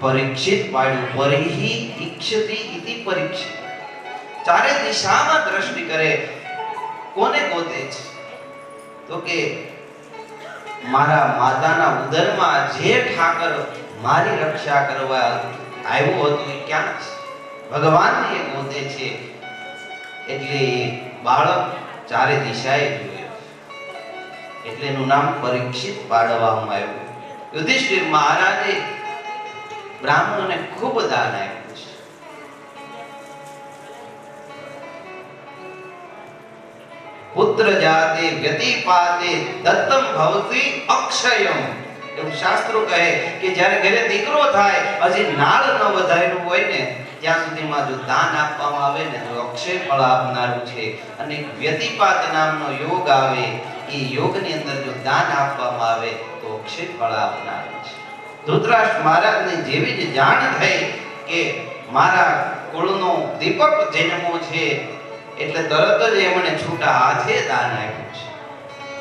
પરીક્ષિત પાડ્યું. પરિહિ ઈક્ષતિ ઇતિ પરીક્ષિત. ચારે દિશામાં દ્રષ્ટિ કરે. કોને ગોતે છે? તો કે મારા માતાના ઉદરમાં જે ઠાકર મારી રક્ષા કરવા આવ્યો હતો એ ક્યાં છે? ભગવાનને એ ગોતે છે. એટલે બાળક ચારે દિશાએ જોઈએ, એટલે એનું નામ પરીક્ષિત પાડવામાં આવ્યું. યુધિષ્ઠિર મહારાજે બ્રાહ્મણોને ખૂબ દાન આપ્યું છે. પુત્ર જાતે વ્યતિપાતે દત્તમ ભવતિ અક્ષયમ. એવું શાસ્ત્રો કહે કે જ્યારે ઘરે દીકરો થાય, હજી નાળ ન વધારેલું હોય ને ત્યાં સુધીમાં જો દાન આપવામાં આવે ને તો અક્ષય ફળ આપનારું છે. અને વ્યતિપાત નામનો યોગ આવે, એ યોગની અંદર જો દાન આપવામાં આવે તો અક્ષય ફળ આપનારું છે. ધૃતરાષ્ટ્ર મહારાજને જેવી જ જાણ થઈ કે મારા કુળનો દીપક જન્મો છે, એટલે તરત જ એમણે છૂટા હાથે દાન આપ્યું છે.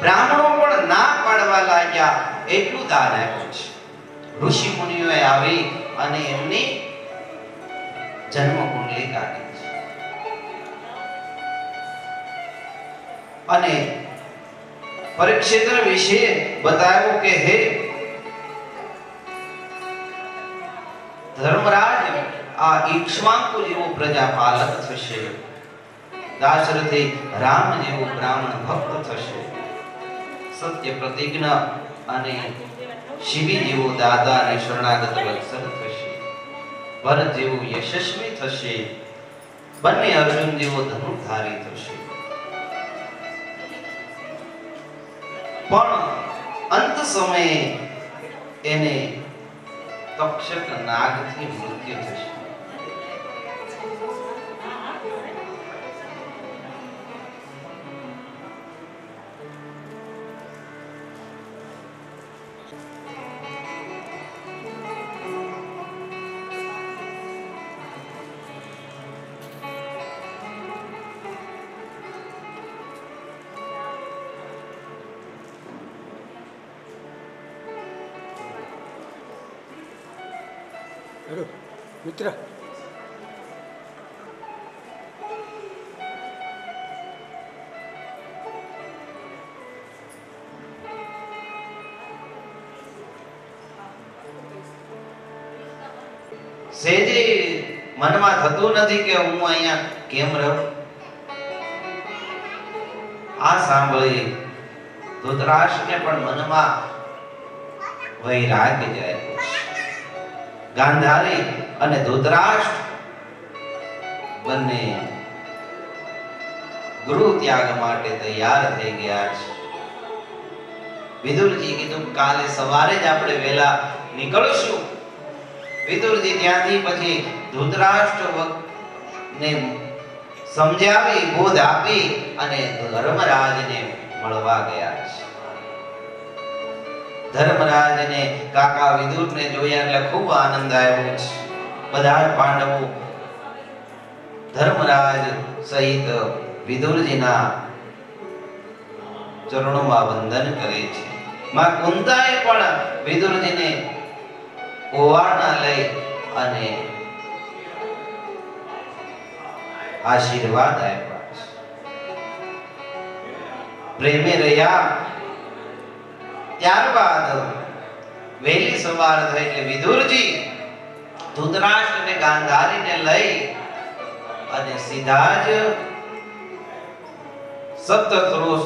બ્રાહ્મણો પણ ના પાડવા લાગ્યા, એટલું દાન આપ્યું છે. ઋષિ મુનિઓએ આવી અને એમની જન્મ કુંડલી કાઢી છે. અને પરીક્ષિત વિશે બતાવ્યું કે હે ધર્મરાજ, આ ઈક્ષ્વાકુ જેવો પ્રજાપાલક થશે, દાશરથે રામ જેવો બ્રાહ્મણ ભક્ત થશે, સત્ય પ્રતિજ્ઞ અને શિવી જેવો દાદા અને શરણાગત વત્સલ થશે, ભરત જેવો યશસ્વી થશે, બંને અર્જુન જેવો ધનુર્ધારી થશે. પણ અંત સમયે એને તક્ષક નાગથી મૃત્યુ થશે. હેલો મિત્ર, સેજે મનમાં થતું નથી કે હું અહીંયા કેમ રહું. આ સાંભળી ધૃતરાષ્ટ્રને પણ મનમાં વૈરાગ્ય જાય. ગાંધારી અને ધૃતરાષ્ટ્ર બંને ગૃહ ત્યાગ માટે તૈયાર થઈ ગયા છે. વિદુરજી કીધું કાલે સવારે જ આપણે વહેલા નીકળશું. વિદુરજી ત્યાંથી પછી ધૃતરાષ્ટ્ર ને સમજાવી, બોધ આપી અને ધર્મરાજને મળવા ગયા છે. ધર્મરાજને કાકા વિદુરને જોયા એટલે ખૂબ આનંદ આવ્યો છે. બધા પાંડવો ધર્મરાજ સહિત વિદુરજીના ચરણોમાં વંદન કરે છે. માં કુંતાએ પણ વિદુરજીને ઓવારણા લઈ અને આશીર્વાદ આપ્યા છે. પ્રેમે રહ્યા. ત્યારબાદ વહેલી સવાર થઈ એટલે વિદુરજી ધૃતરાષ્ટ્ર અને ગાંધારીને લઈ અને સીધા જ સપ્તસરોવર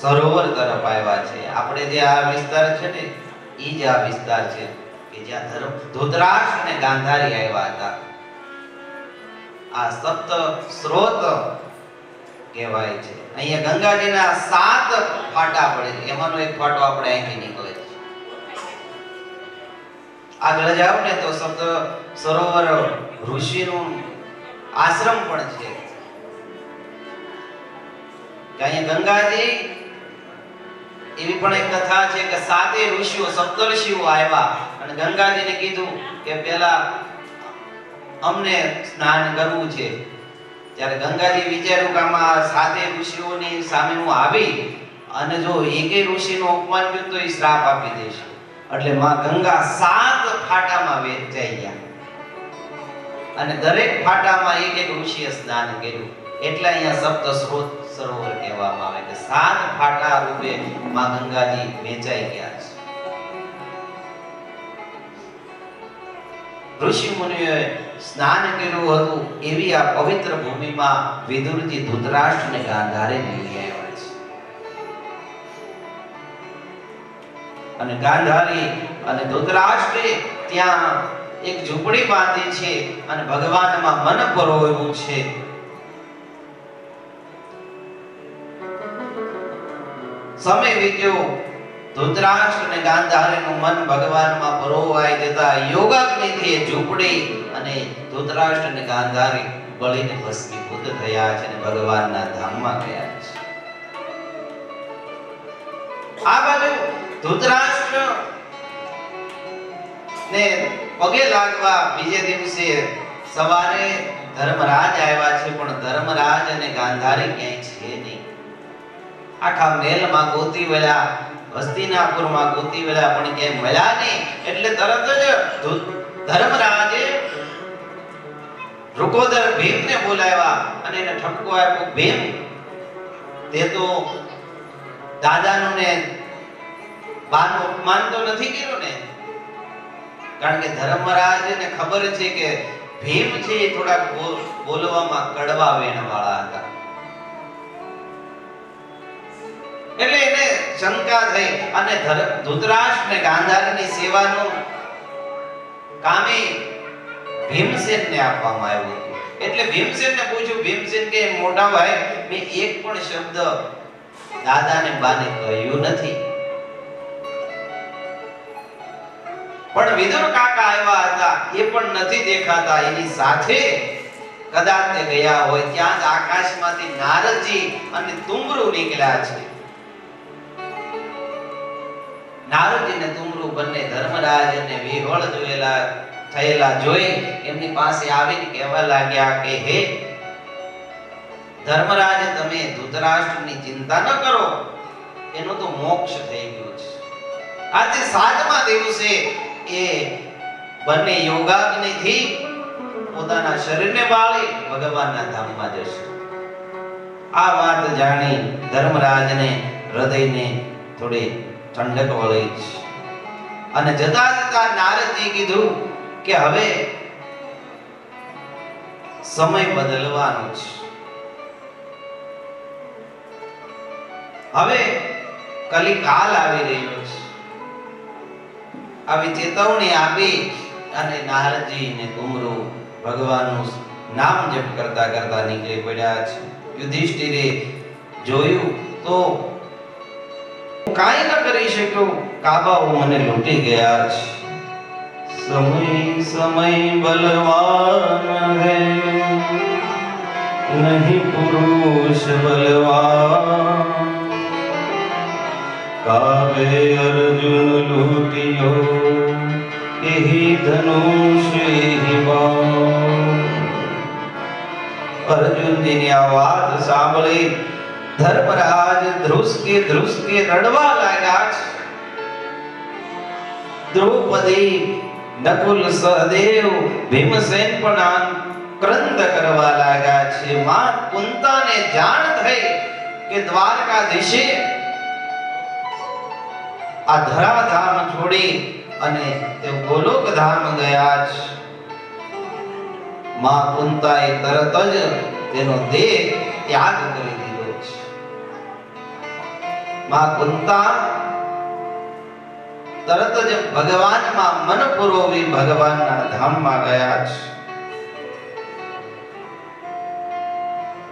સરોવર તરફ આવ્યા છે. આપણે જે આ વિસ્તાર છે ને, એ જ આ વિસ્તાર છે કે જ્યાં ધૃતરાષ્ટ્ર અને ગાંધારી આવ્યા હતા. આ સપ્ત સ્રોત કહેવાય છે. અહીંયા ગંગાજીના 7 ફાટા પડે છે, એમાંનો એક ફાટો આપણે અહીંથી નીકળે છે. આગળ જાવ ને તો સપ્ત સરોવર ઋષિનું આશ્રમ પણ છે. કે અહીંયા ગંગાજી એવી પણ એક કથા છે કે 7 ઋષિઓ સપ્તર્ષિઓ આવ્યા અને ગંગાજીને કીધું કે પહેલા અમને સ્નાન કરવું છે. ત્યારે ગંગાજી વિચાર્યું કે આમાં 7 ઋષિઓની સામે હું આવી અને જો એકે ઋષિનો અપમાન કર્યું તો એ શ્રાપ આપી દેશે. એટલે માં ગંગા 7 ફાટામાં વહેંચાઈ ગયા અને દરેક ફાટામાં એક એક ઋષિએ સ્નાન કર્યું. એટલે અહીંયા સપ્ત સ્રોત સરોવર કહેવામાં આવે કે 7 ફાટા રૂપે માં ગંગાજી વહેંચાઈ ગયા છે. ઋષિ મુનિઓએ સ્નાન કર્યું હતું એવી આ પવિત્ર ભૂમિમાં વિદુરજી ધૃતરાષ્ટ્રને ગાંધારીને લઈ આવ્યા છે. અને ગાંધારી અને ધૃતરાષ્ટ્રે ત્યાં એક ઝૂંપડી બાંધી છે અને ભગવાનમાં મન પરોવ્યું છે. સમય વીત્યો, ધૃતરાષ્ટ્ર અને ગાંધારીનું મન ભગવાનમાં પરોવાઈ જતા યોગાગ્નિથી એ ઝૂંપડી અને ધૃતરાષ્ટ્ર અને ગાંધારી બળીને ભસ્મીભૂત થયા છે અને ભગવાનના ધામમાં ગયા છે. આ બાજુ ધૃતરાષ્ટ્ર ને પગે લાગવા બીજે દિવસે સવારે ધર્મરાજ આવ્યા છે, પણ ધર્મરાજ અને ગાંધારી ક્યાંય છે નહીં. આખા મહેલમાં ગોતી વળ્યા, હસ્તિનાપુરમાં ગોતી વળ્યા, પણ ક્યાંય મળ્યા નહીં. એટલે તરત જ ધર્મરાજે રૂકોદર ભીમને બોલાવ્યા અને એને ઠપકો આપ્યો. ભીમ, તે તો દાદાનું ને બાનું અપમાન તો નથી કર્યું ને? કારણ કે ધર્મરાજને ખબર છે કે ભીમ છે એ થોડા બોલવામાં કડવા વેણ વાળા હતા. એટલે એને શંકા થઈ અને ધૃતરાષ્ટ્ર ને ગાંધારીની સેવાનું કામે ભીમસેનને આપવામાં આવ્યું હતું. એટલે ભીમસેનને પૂછ્યું. ભીમસેન કે મોટા ભાઈ, મેં એક પણ શબ્દ દાદાને બાને કહ્યું નથી. પણ વિદુર કાકા આવ્યા હતા, એ પણ નથી દેખાતા. એની સાથે કદાચ તે ગયા હોય. ત્યાં જ આકાશમાંથી નારદજી અને તુમરુ નીકળ્યા છે. નારદજી ને તુમરુ બંને ધર્મરાજ અને વિહવળ થયેલા જોઈ એમની પાસે આવીને કહેવા લાગ્યા કે હે ધર્મરાજ, તમે ધૃતરાષ્ટ્રની ચિંતા ન કરો, એનો તો મોક્ષ થઈ ગયો છે. આજે 7મા દિવસે એ બંને યોગાગ્નિથી પોતાના શરીરને બાળી ભગવાનના ધામમાં જશે. આ વાત જાણી ધર્મરાજને હૃદયને થોડી ઠંડક વળી છે. અને જતા જતા નારદજી કીધું કે હવે સમય બદલવાનો છે. હવે કલિકાલ આવી રહ્યો છે. આવી ચેતવણી આપી અને નારદજી ને તુમરુ ભગવાનનું નામ જપ કરતા કરતા નીકળી પડ્યા છે. યુધિષ્ઠિરે જોયું તો કાંઈ ન કરી શક્યો. કાબાઓ મને લૂંટી ગયા છે. સમય બલવાન હૈ, નહીં પુરુષ બલવાન. કાવે અર્જુન લૂટિયો, એહી ધનુષ એહી બાણ. અર્જુનજીની આ વાત સાંભળી ધર્મરાજ ધ્રુસકે રડવા લાગ્યા છે. દ્રૌપદી, નકુલ, સહદેવ, ભીમસેન પણ આક્રંદ કરવા લાગ્યા છે. માં કુંતાને જાણ થઈ કે દ્વારકાધીશે આ ધરાધામ છોડી અને તે ગોલોક ધામ ગયા છે. માં કુંતાએ તરત જ તેનો દેહ ત્યાગ કરી દીધો છે. માં કુંતા તરત જ ભગવાનમાં મન પુરોવી ભગવાનના ધામમાં ગયા છે.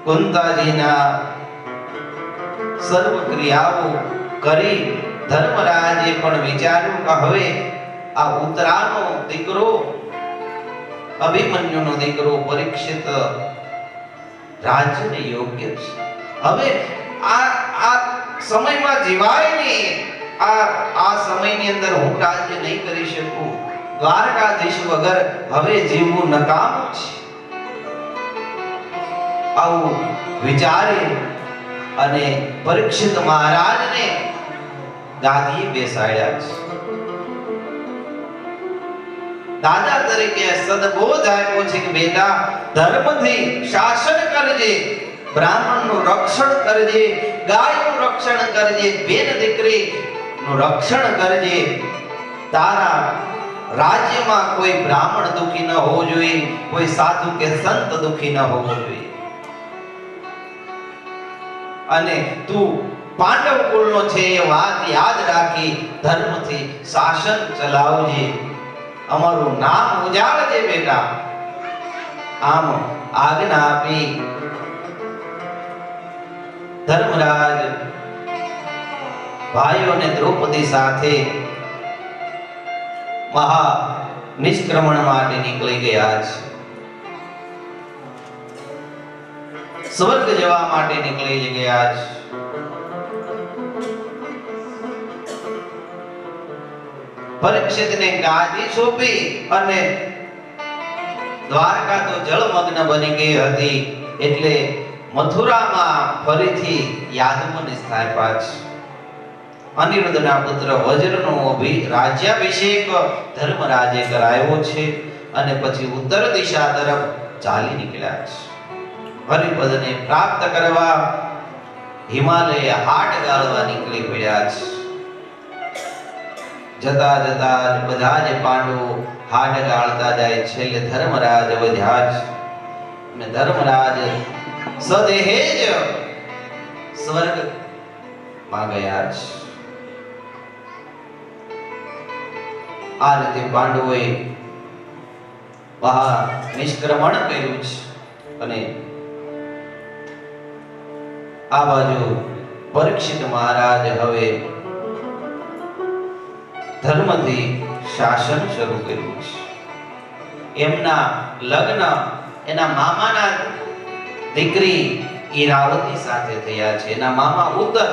કુંતાજીના સર્વ ક્રિયાઓ કરી ધર્મરાજે પણ વિચાર્યું કે હવે આ ઉત્તરાનો દીકરો, અભિમન્યુનો દીકરો પરીક્ષિત રાજ્યને યોગ્ય છે. હવે આ સમયમાં જીવાય નહીં. આ સમયની અંદર હું રાજ્ય નહીં કરી શકું. દ્વારકાધીશ વગર હવે જીવવું નકામું છે. આવું વિચારી અને પરીક્ષિત મહારાજને ગાદીએ બેસાડ્યા છે. દાદા તરીકે સદબોધ આપ્યો છે કે બેટા ધર્મથી શાસન કરજે, બ્રાહ્મણનું રક્ષણ કરજે, ગાયનું રક્ષણ કરજે, બેન દીકરીનું રક્ષણ કરજે. તારા રાજ્યમાં કોઈ બ્રાહ્મણ દુખી ન હોવો જોઈએ, કોઈ સાધુ કે સંત દુખી ન હોવો જોઈએ. અને તું પાંડવ કુળનો છે એ વાત યાદ રાખી ધર્મથી શાસન ચલાવજે, અમારું નામ ઉજાળજે બેટા. આમ આજ્ઞા આપી ધર્મરાજ ભાઈઓને દ્રૌપદી સાથે મહા નિષ્ક્રમણ માટે નીકળી ગયા છે. સ્વર્ગ જવા માટે નીકળી ગયા છે. પરીક્ષિતને ગાદી સોંપી અને દ્વારકા તો જળમગ્ન બની ગઈ હતી, એટલે મથુરામાં ફરીથી યાદવને સ્થાપ્યા છે. અનિરુદ્ધના પુત્ર વજ્રનો રાજ્યાભિષેક ધર્મરાજે કરાયો છે અને પછી ઉત્તર દિશા તરફ ચાલી નીકળ્યા છે. હરિપદને પ્રાપ્ત કરવા હિમાલય હાટ ગાળવા નીકળી પડ્યા છે. જતા જતા બધા જ પાંડવો હાટ ગાળતા જાય. છેલ્લે ધર્મરાજ વધ્યા છે અને ધર્મરાજ સદેહે જ સ્વર્ગમાં ગયા છે. આ રીતે પાંડવોએ બહાર નિષ્ક્રમણ કર્યું છે અને આ બાજુ પરીક્ષિત મહારાજ હવે ધર્મથી શાસન શરૂ કર્યું છે. એમના લગ્ન એના મામાના દીકરી ઈરાવતી સાથે થયા છે. એના મામા ઉત્તર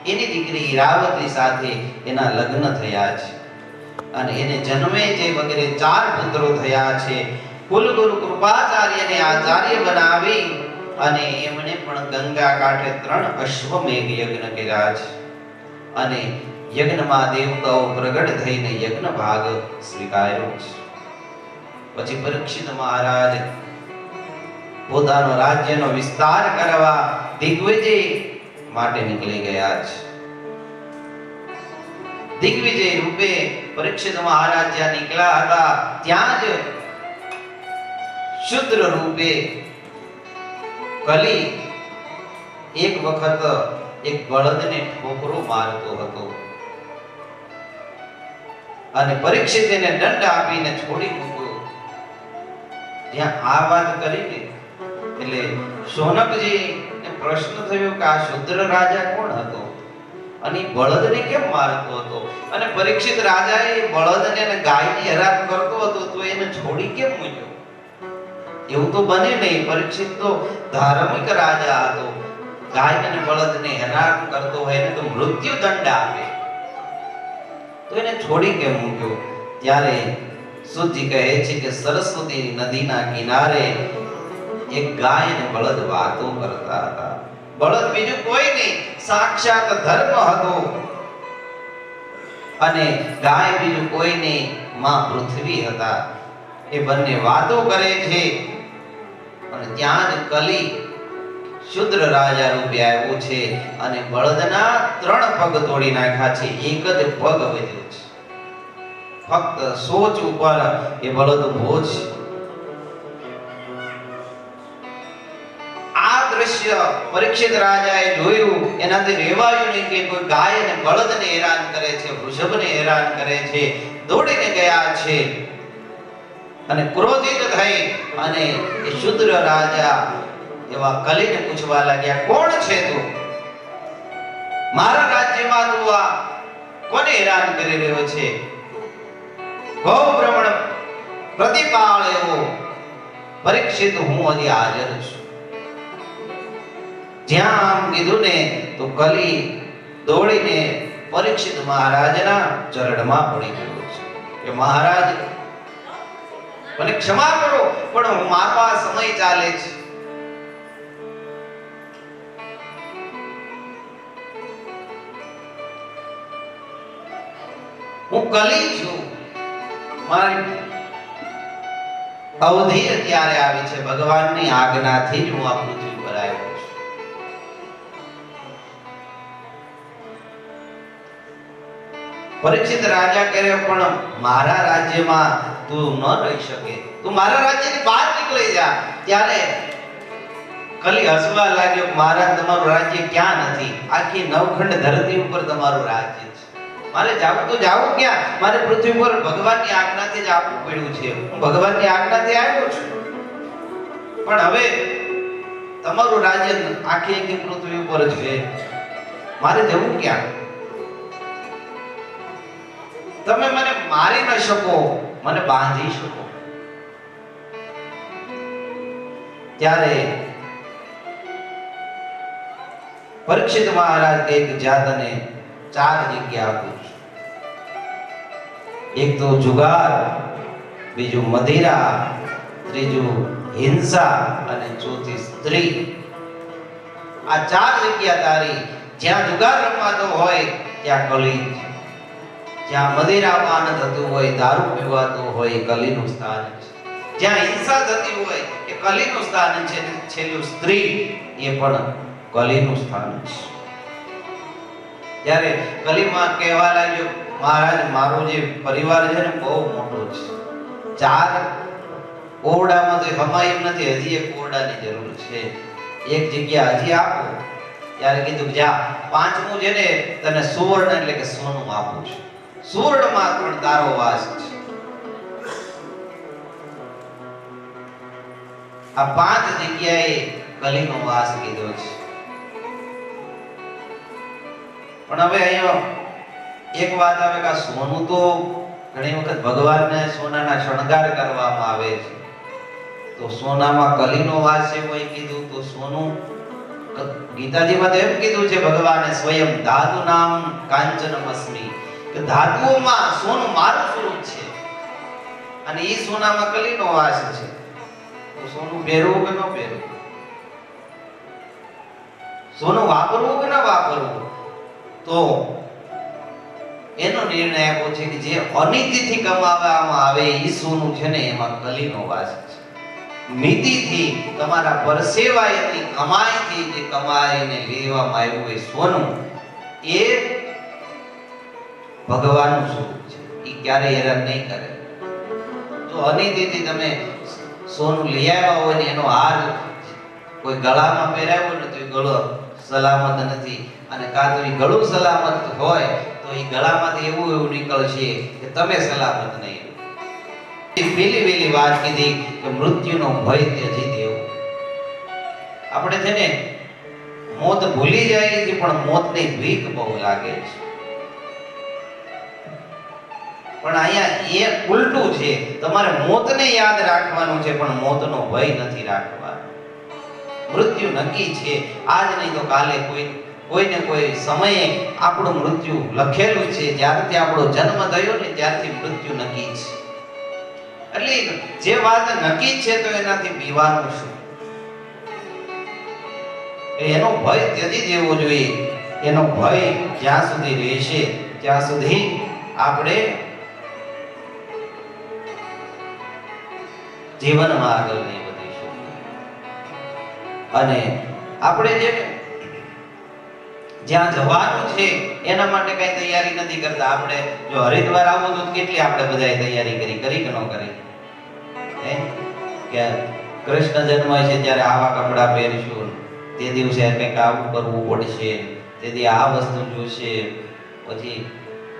એની દીકરી ઈરાવતી સાથે એના લગ્ન થયા છે અને એને જન્મે જે વગેરે 4 પુત્રો થયા છે. કુલગુરુ કૃપાચાર્યને આચાર્ય બનાવી અને એમણે પણ ગંગા કાંઠે 3 અશ્વમેઘ યજ્ઞ કર્યા છે અને યજ્ઞમાં દેવતાઓ પ્રગટ થઈને યજ્ઞ ભાગ સ્વીકાર્યો છે. પછી પરીક્ષિત મહારાજ પોતાનો રાજ્યનો વિસ્તાર કરવા દિગ્વિજય માટે નીકળી ગયા છે. દિગ્વિજય રૂપે પરીક્ષિત મહારાજ જ્યાં નીકળ્યા હતા ત્યાં જ શુદ્ર રૂપે કલી એક વખત એક બળદને ઠોકરો મારતો હતો અને પરીક્ષિત એને દંડ આપીને છોડી મૂક્યો. જ્યાં આ વાત કરીને એટલે શૌનકજીને પ્રશ્ન થયો કે આ શુદ્ર રાજા કોણ હતો અને બળદને કેમ મારતો હતો? અને પરીક્ષિત રાજાએ બળદને અને ગાયને હેરાન કરતો હતો તો એને છોડી કેમ મૂક્યો? એવું તો બને નહીં. પરીક્ષિત તો ધાર્મિક રાજા હતો. ગાય અને બળદને હેરાન કરતો હોય ને તો મૃત્યુ દંડ આપે, તો એને છોડી કેમ મૂક્યો? ત્યારે સુજી કહે છે કે સરસ્વતી નદીના કિનારે એક ગાય અને બળદ વાતો કરતા હતા. બળદ બીજું કોઈ નહીં, સાક્ષાત ધર્મ હતો અને ગાય બીજું કોઈ નહીં, માં પૃથ્વી હતા. એ બંને વાતો કરે છે અને ત્યાં જ કલી શુદ્ર રાજા રૂપે આવ્યો છે અને બળદના 3 પગ તોડી નાખ્યા છે, એક જ પગ વધ્યો છે. ફક્ત સોચ ઉપર એ બળદ ઉભો છે. આ દ્રશ્ય પરીક્ષિત રાજાએ જોયું. એનાથી રહેવાયું નહીં કે કોઈ ગાય અને બળદને હેરાન કરે છે, વૃષભને હેરાન કરે છે. દોડીને ગયા છે અને ક્રોધિત થઈ અને એ શુદ્ર રાજા એવા કલીને પૂછવા લાગ્યા, કોણ છે તું? મારા રાજ્યમાં તું આ કોને હેરાન કરી રહ્યો છે? ગૌ બ્રહ્મણ પ્રતિપાળ એવો પરીક્ષિત હું હજી હાજર છું. જ્યાં આમ કીધું ને તો કલી દોડીને પરીક્ષિત મહારાજના ચરણમાં પડી ગયો છે કે મહારાજ મને ક્ષમા કરો, પણ મારો આ સમય ચાલે છે. હું કલી છું, મારી અવધિ અત્યારે આવી છે, ભગવાનની આજ્ઞાથી જ હું આ પૃથ્વી પર આવ્યો છું. પરીક્ષિત રાજા કહે પણ મારા રાજ્યમાં તું ન રહી શકે, તું મારા રાજ્યની બહાર નીકળી જા. ત્યારે કલી હસવા લાગ્યો, મારા તમારું રાજ્ય ક્યાં નથી, આખી નવખંડ ધરતી ઉપર તમારું રાજ્ય છે. મારે જાવું તો જાવું ક્યાં? મારે પૃથ્વી પર ભગવાનની આજ્ઞાથી જ આવવું પડ્યું છે. હું ભગવાનની આજ્ઞાથી આવ્યો છું, પણ હવે તમારું રાજ્ય આખી પૃથ્વી ઉપર છે, મારે જવું ક્યાં? તમે મને મારી ન શકો, મને બાંધી શકો. ત્યારે પરીક્ષિત મહારાજ એક જાતને 4 જગ્યા આપું છું. એક તો જુગાર, બીજું મદિરા, ત્રીજું હિંસા અને ચોથી સ્ત્રી. આ 4 જગ્યા તારી. જ્યાં જુગાર રમાતો હોય ત્યાં કલી, જ્યાં મદિરાપાન થતું હોય, દારૂ પીવાતો હોય, કલીનું સ્થાન છે. જ્યાં હિંસા થતી હોય એ કલીનું સ્થાન છે. છેલ્લું સ્ત્રી, એ પણ કલીનું સ્થાન છે. ત્યારે કલીમાં કહેવા લાગ્યો, મહારાજ મારો જે પરિવાર છે ને બહુ મોટો છે, 4 ઓરડામાં તો હમાય એમ નથી, હજી એક ઓરડાની જરૂર છે, એક જગ્યા હજી આપો. ત્યારે કીધું જા, 5મું છે ને તને સુવર્ણ એટલે કે સોનું આપું છું, સુવર્ણમાં પણ તારો વાસ છે. આ 5 જગ્યાએ કલીનો વાસ કીધો છે. પણ હવે અહીંયા એક વાત આવે કે સોનું તો ઘણી વખત ભગવાનને સોનાના શણગાર કરવામાં આવે છે, તો સોનામાં કલીનો વાસ છે કોઈ કીધું તો સોનું, ગીતાજીમાં તો એમ કીધું છે ભગવાને સ્વયં ધાતુ નામ કાંચનમસ્મિ, કે ધાતુઓમાં સોનું મારું સ્વરૂપ છે અને એ સોનામાં કલીનો વાસ છે. તો સોનું પહેરવું કે ન પહેરવું, સોનું વાપરવું કે ન વાપરવું, તો એનો નિર્ણય આપ્યો છે કે જે અનિતિથી કમાવામાં આવે એ સોનું છે ને એમાં કલીનો વાસ છે. નીતિથી તમારા પરસેવાયની કમાઈથી જે કમાઈને લેવામાં આવ્યું એ સોનું, એ ભગવાનનું સ્વરૂપ છે, એ ક્યારેય હેરાન નહીં કરે. જો અનિતિથી તમે સોનું લઈ આવ્યા હોય ને એનો હાર કોઈ ગળામાં પહેરાવ્યો ને તો એ ગળો સલામત નથી, અને કાં તો એ ગળું સલામત હોય તો એ ગળામાંથી એવું નીકળશે કે તમે સલામત નહીં. પેલી વાત કીધી કે મૃત્યુનો ભય ત્યજી દેવો. આપણે છે ને મોત ભૂલી જાય છે, પણ મોતની બીક બહુ લાગે છે. પણ અહીંયા એ ઉલટું છે, તમારે મોતને યાદ રાખવાનું છે પણ મોતનો ભય નથી રાખવાનો. મૃત્યુ નક્કી છે, આજ નહીં તો કાલે કોઈને કોઈ સમયે આપણું મૃત્યુ લખેલું છે. જ્યારથી આપણો જન્મ થયો ને ત્યારથી મૃત્યુ નક્કી છે. એટલે જે વાત નક્કી છે તો એનાથી બીવાનું શું? એનો ભય ત્યજી દેવો જોઈએ. એનો ભય જ્યાં સુધી રહેશે ત્યાં સુધી આપણે જીવનમાં આગળ નહીં વધીશું. અને આપણે જે જ્યાં જવાનું છે એના માટે કઈ તૈયારી નથી કરતા. આપણે જો હરિદ્વાર આવું તો કેટલી આપણે બધાએ તૈયારી કરી કે ન કરી? કે કૃષ્ણ જન્મ છે ત્યારે આવા કપડા પહેરશું, તે દિવસે કંઈક આવું કરવું પડશે, તેથી આ વસ્તુ જોશે, પછી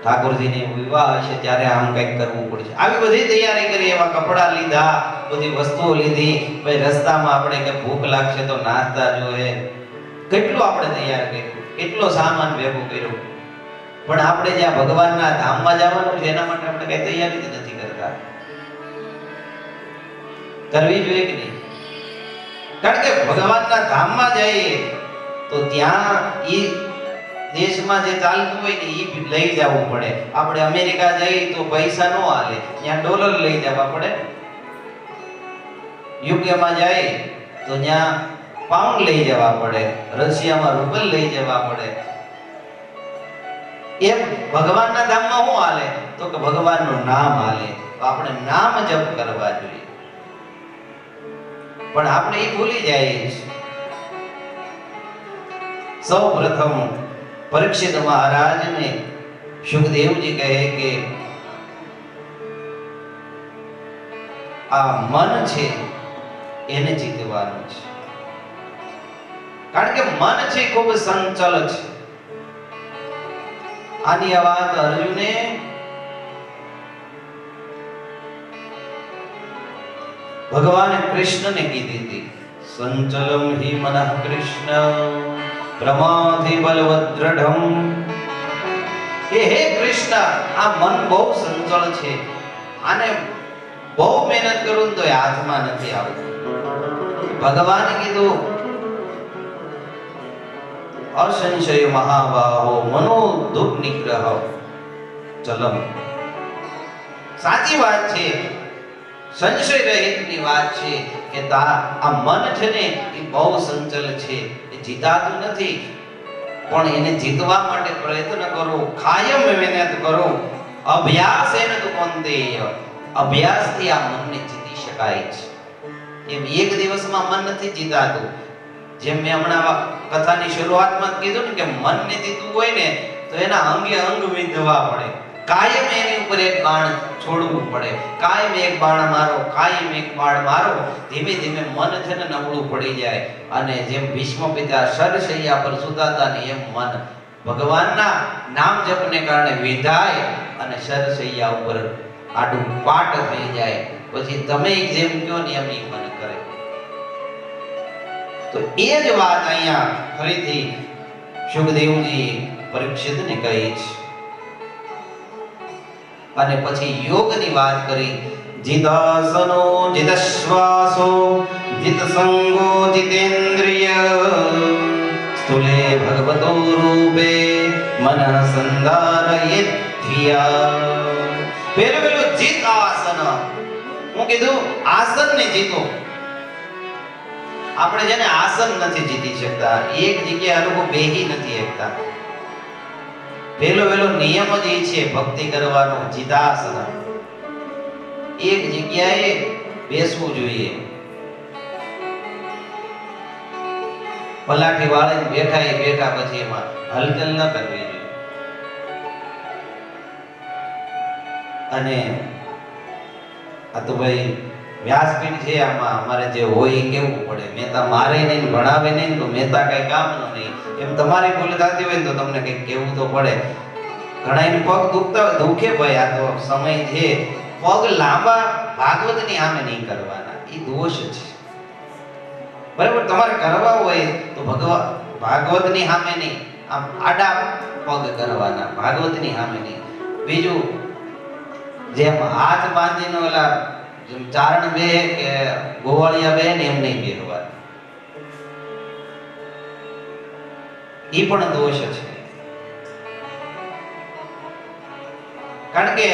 ઠાકોરજીની વિવાહ હશે ત્યારે આમ કંઈક કરવું પડશે. આવી બધી તૈયારી કરી, એવા કપડા લીધા, બધી વસ્તુઓ લીધી. ભાઈ રસ્તામાં આપણે કે ભૂખ લાગશે તો નાસ્તા જોઈએ, કેટલું આપણે તૈયાર કર્યું, કેટલો સામાન ભેગું કર્યું. પણ આપણે જ્યાં ભગવાનના ધામમાં જવાનું છે એના માટે આપણે કઈ તૈયારી નથી કરતા. કરવી જોઈએ કે નહીં? કારણ કે ભગવાનના ધામમાં જઈએ તો ત્યાં ઈ દેશમાં જે ચાલતું હોય ને ઈ લઈ જવું પડે. આપણે અમેરિકા જઈએ તો પૈસા નો હાલે, ત્યાં ડોલર લઈ જવા પડે. યુકેમાં જાય તો ત્યાં પાઉન્ડ લઈ જવા પડે, રશિયામાં રૂબલ લઈ જવા પડે. એમ ભગવાનના ધામમાં શું હાલે? તો કે ભગવાનનું નામ હાલે. તો આપણે નામ જપ કરવા જોઈએ. પણ આપણે એ ભૂલી જાય છે. સૌ પ્રથમ પરીક્ષિત મહારાજને સુખદેવજી કહે કે આ મન છે એને જીતવાનું છે. કારણ કે મન છે ખૂબ સંચલ છે. આની આ વાત અર્જુને ભગવાન કૃષ્ણને કીધી હતી. સંચલમ હિ મનઃ કૃષ્ણ પ્રમાધિ બલવદ્રઢમ. હે કૃષ્ણ, આ મન બહુ સંચળ છે. આને બહુ મહેનત કરું તો હાથમાં નથી આવતું. ભગવાને કીધું અસંશય મહાબાહો મનો દુઃખ નિગ્રહ ચલમ. સાચી વાત છે, સંશય રહિતની વાત છે કે આ મન છે ને એ બહુ સંચલ છે, એ જીતાતું નથી. પણ એને જીતવા માટે પ્રયત્ન કરો, કાયમ મહેનત કરો. અભ્યાસ એને તો કૌંતેય, અભ્યાસથી આ મનને જીતી શકાય છે. એમ એક દિવસમાં મન નથી જીતાતું. જેમ મેં હમણાં કથાની શરૂઆતમાં કીધું ને કે મનને જીતવું હોય ને તો એના અંગે અંગ વિંધવા પડે. કાયમ એની ઉપર એક બાણ છોડવું પડે. કાયમ એક બાણ મારો, કાયમ એક બાણ મારો. ધીમે ધીમે મન છે ને નબળું પડી જાય. અને જેમ ભીષ્મ પિતા શરશૈયા પર સુતાતા ને એમ મન ભગવાનના નામ જપને કારણે વિંધાય અને શરશૈયા ઉપર આડું પાટ થઈ જાય. પછી તમે જેમ કહો ને એમ ઈ મન કરે. તો એ જ વાત અહીંયા ફરીથી સુખદેવજી પરીક્ષિતને કહી છે. અને પછી યોગની વાત કરી. જીતાસનો જીતશ્વાસો જીતસંગો જીતેન્દ્રિય સ્થૂલે ભગવતો રૂપે મનઃ સંધારયેત ધિયા. પેલું જીત આસન. હું કીધું આસનને જીતો. આપણે જેને આસન નથી જીતી શકતા, એક જગ્યાએ લોકો બેહી નથી શકતા. પેલો નિયમ જ એ છે ભક્તિ કરવાનો, જીતાસન. એક જગ્યાએ બેસવું જોઈએ. પલાઠી વાળીને બેઠા પછી એમાં હલચલ ન કરવી જોઈએ. અને આ તો ભાઈ વ્યાસપીઠ છે, આમાં અમારે જે હોય એ કેવું પડે. મહેતા મારે નહીં, ભણાવે નહીં તો મહેતા કઈ કામનું નહીં. એમ તમારી ભૂલ થતી હોય તો તમને કઈક કેવું તો પડે. ઘણા પગ દુખતા હોય, દુખે ભાઈ, આ તો સમય છે. પગ લાંબા ભાગવતની સામે નહીં કરવાના, એ દોષ છે. બરાબર, તમારે કરવા હોય તો ભાગવતની સામે નહીં, આમ આડા પગ કરવાના, ભાગવતની સામે નહીં. બીજું, જેમ હાથ બાંધીને ઓલા જેમ ચારણ બે કે ગોવાળિયા બે ને એમ નહીં બેહવાનું. એ પણ દોષ છે. કારણ કે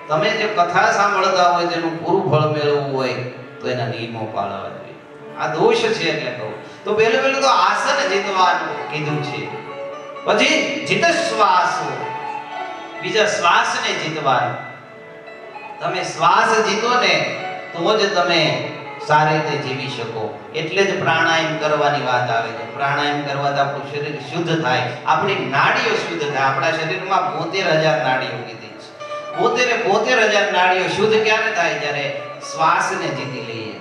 તમે જે કથા સાંભળતા હોય તેનું પૂરું ફળ મેળવવું હોય તો એના નિયમો પાળવા જોઈએ. આ દોષ છે એટલે કહું. તો પહેલું તો આસન જીતવાનું કીધું છે. પછી જીત શ્વાસ, બીજા શ્વાસને જીતવાનું. તમે શ્વાસ જીતો ને તો જ તમે સારી રીતે જીવી શકો. એટલે જ પ્રાણાયામ કરવાની વાત આવે છે. પ્રાણાયામ કરવાથી આપણું શરીર શુદ્ધ થાય, આપણી નાડીઓ શુદ્ધ થાય. આપણા શરીરમાં 72,000 નાડીઓ કીધી છે. 72,000 નાડીઓ શુદ્ધ ક્યારે થાય? જ્યારે શ્વાસને જીતી લઈએ.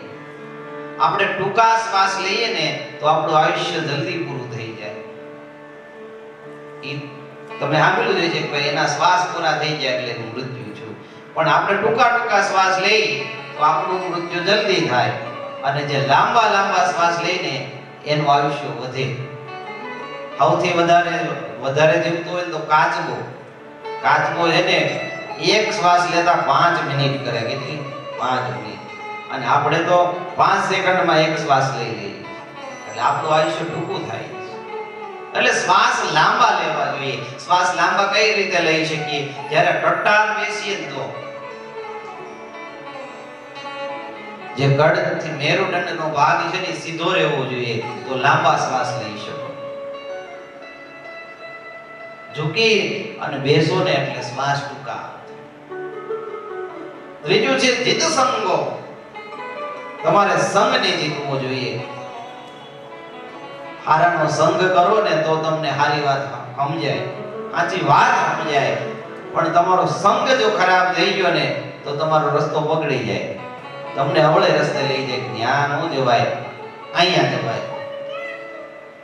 આપણે ટૂંકા શ્વાસ લઈએ ને તો આપણું આયુષ્ય જલ્દી પૂરું થઈ જાય. તમે સાંભળ્યું છે કે ભાઈ એના શ્વાસ પૂરા થઈ જાય એટલે એનું મૃત્યુ છું. પણ આપણે ટૂંકા શ્વાસ લઈ તો આપણું મૃત્યુ જલ્દી થાય. અને જે લાંબા શ્વાસ લઈને એનું આયુષ્ય વધે. સૌથી વધારે જીવતો હોય તો કાચબો છે ને, એક શ્વાસ લેતા 5 મિનિટ કરે. કેટલી? 5 મિનિટ. અને આપણે તો 5 સેકન્ડમાં એક શ્વાસ લઈ લઈએ. એટલે આપણું આયુષ્ય ટૂંકું થાય. એટલે શ્વાસ લાંબા લેવા જોઈએ. શ્વાસ લાંબા કઈ રીતે લઈ શકીએ? જ્યારે ટટ્ટાર બેસીએ તો જે ગળથી મેરુદંડનો ભાગ છે ને સીધો રહેવો જોઈએ, તો લાંબા શ્વાસ લઈ શકો. ઝૂકી અને બેસો ને એટલે શ્વાસ ટૂંકા. ત્રીજું છે જીત સંગો. તમારે સંગને જીતવો જોઈએ. હારાનો સંગ કરો ને તો તમને હારી વાત સમજાય, સાચી વાત સમજાય. પણ તમારો સંગ જો ખરાબ થઈ ગયો ને તો તમારો રસ્તો બગડી જાય, તમને અવળે રસ્તે લઈ જાય. જ્ઞાન નો જવાય, અહીંયા જવાય.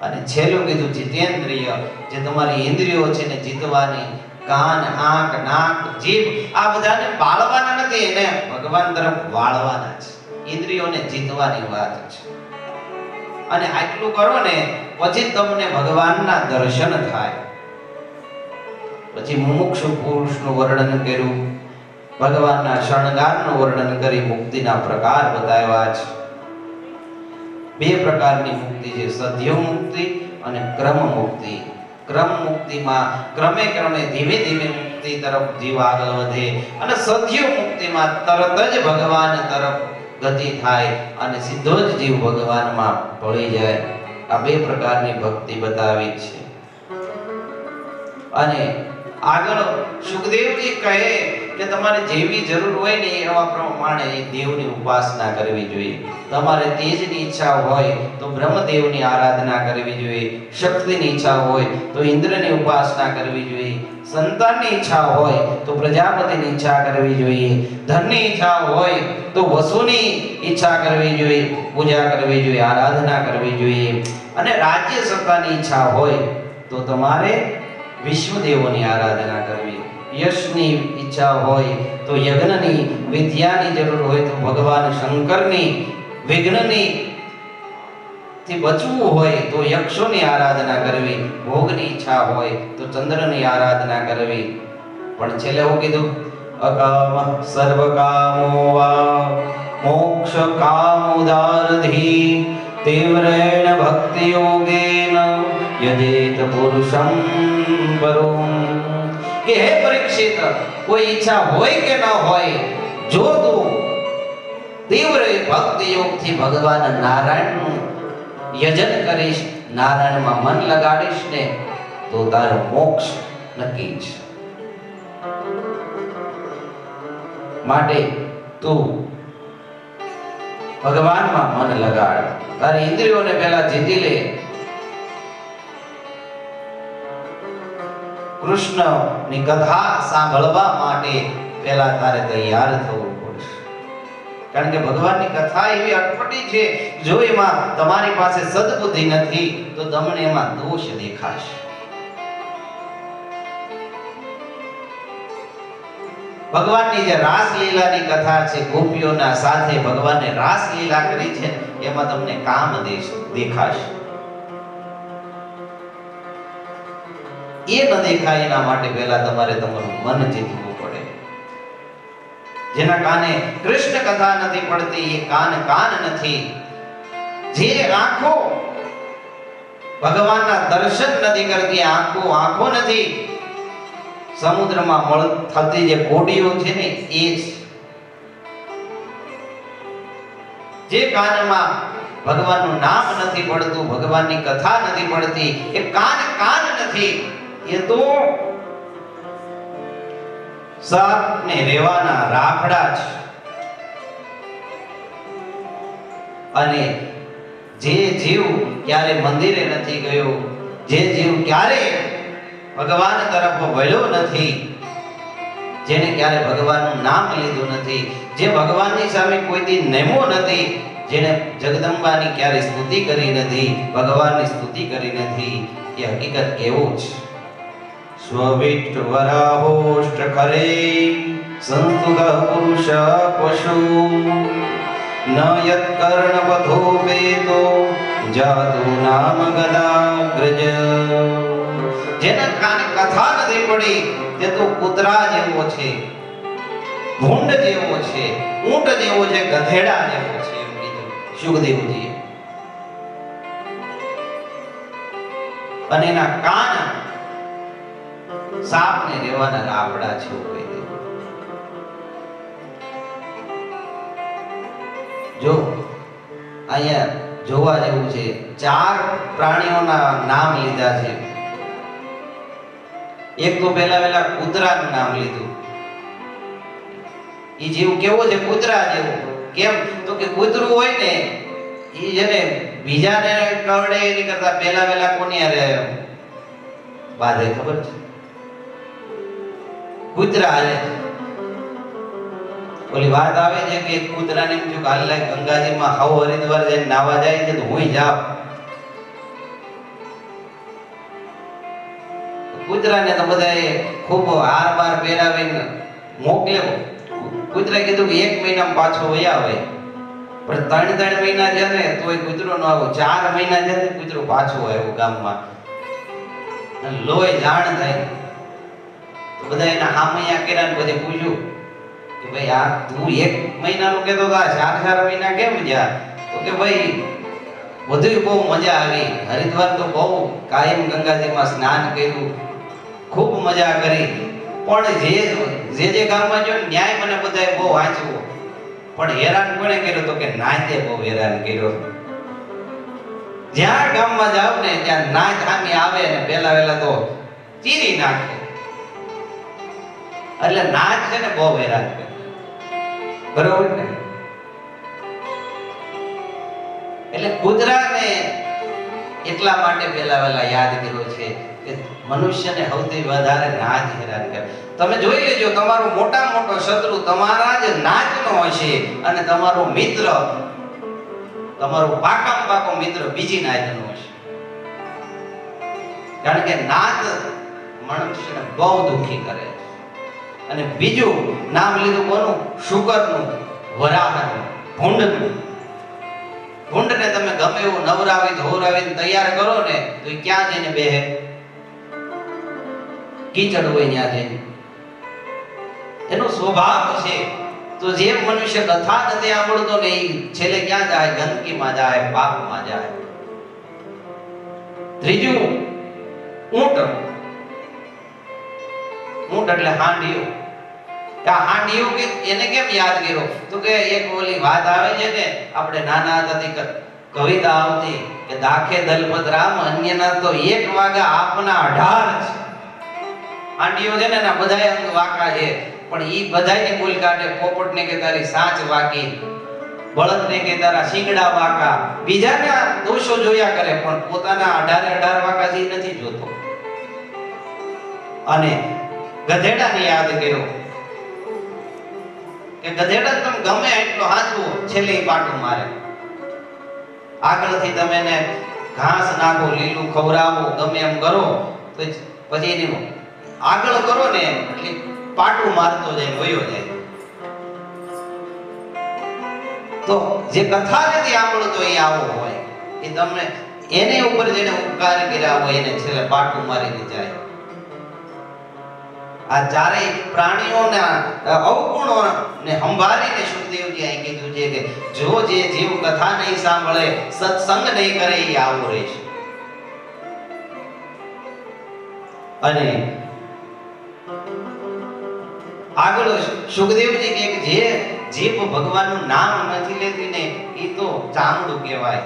અને છેલ્લું કીધું જીતેન્દ્રિય, જે તમારી ઇન્દ્રિયો છે ને જીતવાની, કાન, આંખ, નાક, જીભ, આ બધાને બાળવાના નથી, એને ભગવાન તરફ વાળવાના છે. ઇન્દ્રિયોને જીતવાની વાત છે. અને આટલું કરો ને પછી તમને ભગવાનના દર્શન થાય. પછી મુમુક્ષુ પુરુષનું વર્ણન કર્યું, ભગવાનના શણગારનું વર્ણન કરી મુક્તિના પ્રકાર બતાવ્યા છે. બે પ્રકારની મુક્તિ છે, સદ્યો મુક્તિ અને ક્રમ મુક્તિ. ક્રમ મુક્તિમાં ક્રમે ક્રમે ધીમે ધીમે મુક્તિ તરફ જીવ આગળ વધે, અને સદ્યો મુક્તિમાં તરત જ ભગવાન તરફ ગતિ થાય અને સીધો જ જીવ ભગવાનમાં ભળી જાય. આ બે પ્રકારની ભક્તિ બતાવી છે. અને આગળ સુખદેવજી કહે કે તમારે જેવી જરૂર હોય ને એવા પ્રમાણે દેવની ઉપાસના કરવી જોઈએ. તમારે તેજની ઈચ્છા હોય તો બ્રહ્મદેવની આરાધના કરવી જોઈએ, શક્તિની ઈચ્છા હોય તો ઇન્દ્રની ઉપાસના કરવી જોઈએ, સંતાનની ઈચ્છા હોય તો પ્રજાપતિની ઈચ્છા કરવી જોઈએ, ધનની ઈચ્છા હોય તો વસુની ઈચ્છા કરવી જોઈએ, પૂજા કરવી જોઈએ, આરાધના કરવી જોઈએ. અને રાજ્ય સત્તાની ઈચ્છા હોય તો તમારે વિશ્વદેવોની આરાધના કરવી. યશની ઈચ્છા હોય તો યજ્ઞની, વિદ્યાની જરૂર હોય તો ભગવાન શંકરની, વિઘ્નની થી બચવું હોય તો યક્ષોની આરાધના કરવી, ભોગની ઈચ્છા હોય તો ચંદ્રની આરાધના કરવી. પણ છેલ્લે હું કીધું, અકામ સર્વ કામો વા મોક્ષ કામોદારધી તીવ્રેણ ભક્તિ યોગેન યજેત પુરુષં પરું. કે હે પરીક્ષિત, કોઈ ઈચ્છા હોય કે ન હોય, જો તું તીવ્ર ભક્તિ યોગથી ભગવાન નારાયણનું યજન કરીશ, નારાયણમાં મન લગાડીશ ને તો તારો મોક્ષ નક્કી છે. માટે તું ભગવાનમાં મન લગાડ, તારી ઇન્દ્રિયોને પહેલા જીતી લે. કૃષ્ણની કથા સાંભળવા માટે પહેલા તારે તૈયાર થવું પડશે. કારણ કે ભગવાનની કથા એવી અટપટી છે, જો એમાં તમારી પાસે સદબુદ્ધિ નથી તો તમને એમાં દોષ દેખાશે. ભગવાનની જે રાસલીલાની કથા છે, ગોપીઓના સાથે ભગવાને રાસલીલા કરી છે, એમાં તમને કામ દેખાશે. એ ન દેખાય એના માટે પહેલા તમારે તમારું મન જીતવું પડે. જેના કાને કૃષ્ણ કથા નથી પડતી, એ કાન નથી. જે આંખો ભગવાનના દર્શન નથી કરતી, આંખો નથી, સમુદ્રમાં થતી જે કોડીઓ છે ને એ જે કાનમાં ભગવાનનું નામ નથી પડતું, ભગવાનની કથા નથી પડતી, એ કાન નથી. એ તો સાપને રેવાના રાફડા છે. અને જે જીવ ક્યારે મંદિરે નથી ગયો, જે જીવ ક્યારે ભગવાન તરફ વળ્યો નથી, જેને ક્યારે ભગવાનનું નામ લીધું નથી, જે ભગવાનની સામે કોઈ દી નમો નથી, જેને જગદંબાની ક્યારે સ્તુતિ કરી નથી, ભગવાનની સ્તુતિ કરી નથી, એ હકીકત કેવો છે. સ્વવિષ્ટ વરાહોષ્ટ ખરે સંસ્તુત પુરુષ પશુ ન યત કર્ણ પથોપેતો જાતુ નામ ગદાગ્રજ. જેના કાને કથા નથી પડી તે તો કૂતરા જેવો છે, ભૂંડ જેવો છે, ઊંટ જેવો છે, ગધેડા જેવો છે, એમ કીધું સુખદેવજીએ. અને એના કાન સાપને રેવાના રાવડા છે. જો અહીંયા જોવા જેવું છે, 4 પ્રાણીઓના નામ લીધા છે. એક તો પહેલા કૂતરાનું નામ લીધું, એ જીવ કેવો છે? કૂતરા જેવો. કેમ તો કે કૂતરું હોય ને એ જેને બીજાને કરડે એની કરતા પહેલા વહેલા કોની હારે બાંધે ખબર છે? કૂતરા હારે. ઓલી વાત આવે છે કે કૂતરાને એમ થયું કે હાલ ગંગાજીમાં હાવ હરિદ્વાર જઈને નાવા જાય છે તો હું જાવ. કૂતરાને તો બધાએ ખૂબ હાર બાર પહેરાવીને મોકલ્યો. કૂતરાએ કીધું કે 1 મહિનામાં પાછો વયા આવે. પણ 3 મહિના છે ને તોય કૂતરો ન આવ્યો. 4 મહિના છે ને કૂતરો પાછો આવ્યો ગામમાં. લોહી જાણ થાય તો બધા એના હામૈયા કર્યા ને પછી પૂછ્યું કે ભાઈ આ તું 1 મહિનાનું કહેતો તો આ 4 મહિના કેમ ગયા? તો કે ભાઈ બધું બહુ મજા આવી. હરિદ્વાર તો બહુ કાયમ ગંગાજીમાં સ્નાન કર્યું, ખૂબ મજા કરી. પણ જે ગામમાં જો ન્યાય મને બધાએ બહુ વાંચ્યો, પણ હેરાન કોણે કર્યો? તો કે નાતે બહુ હેરાન કર્યો. જ્યાં ગામમાં જાવ ને ત્યાં નાચ આમી આવે ને પહેલા વહેલા તો ચીરી નાખે. એટલે નાચ છે ને બહુ હેરાન કરે. બરોબર ને? એટલે કૂતરાને એટલા માટે પહેલા વહેલા યાદ કર્યો છે કે મનુષ્યને સૌથી વધારે નાચ હેરાન કરે. તમે જોઈ લેજો, તમારો મોટા મોટો શત્રુ તમારા જ નાચનો હશે અને તમારો મિત્ર, તમારો પાકામાં પાકો મિત્ર બીજી નાચનો હશે. કારણ કે નાચ મનુષ્યને બહુ દુઃખી કરે. અને બીજું નામ લીધું કોનું? શુકરનું, વરાહનું, ભૂંડનું. ભૂંડને તમે ગમે એવું નવરાવી ધોરાવીને તૈયાર કરો ને તો એ ક્યાં જઈને બેહે? કીચડ હોય ત્યાં જઈને. એનો સ્વભાવ છે. તો જે મનુષ્ય કથા નથી સાંભળતો ને એ છેલ્લે ક્યાં જાય? ગંદકીમાં જાય, પાપમાં જાય. ત્રીજું ઊંટ. ઊંટ એટલે હાંડિયો. આ હાંડિયો કે એને કેમ યાદ કર્યો? તો કે એક ઓલી વાત આવે છે ને, આપણે નાના હતા કવિતા આવતી કે દાખે દલપત રામ અન્યના તો 1 વાગા આપના 18 છે. હાંડિયો છે ને એના બધાય અંગ વાંકા છે, પણ ઈ બધાયની ભૂલ કાઢે. પોપટને કે તારી સાચ વાકી, બળદને કે તારા શીંગડા વાંકા, બીજાના દોષો જોયા કરે પણ પોતાના 18 વાંકા જે નથી જોતો. અને ગધેડાને યાદ કર્યો કે ગધેડા તમે ગમે એટલો હાંચવો છેલ્લે પાટું મારે. આગળથી તમે એને ઘાસ નાખો, લીલું ખવડાવો, ગમે એમ કરો તો પછી એની આગળ કરો ને એટલે પાટું મારતો જાય, વયો જાય. તો જે કથા નથી સાંભળતો એ આવો હોય. એ તમને એને ઉપર જેને ઉપકાર કર્યા હોય એને છેલ્લે પાટું મારીને જાય. આ ચારેય પ્રાણીઓના અવગુણોને સંભાળીને સુખદેવજી અહીં કીધું છે કે જો જે જીવ કથા નહીં સાંભળે, સત્સંગ નહીં કરે એ આવો રહેશે. અને આગળ સુખદેવજી કે જે જીભ ભગવાનનું નામ નથી લેતી ને એ તો ચામડું કહેવાય.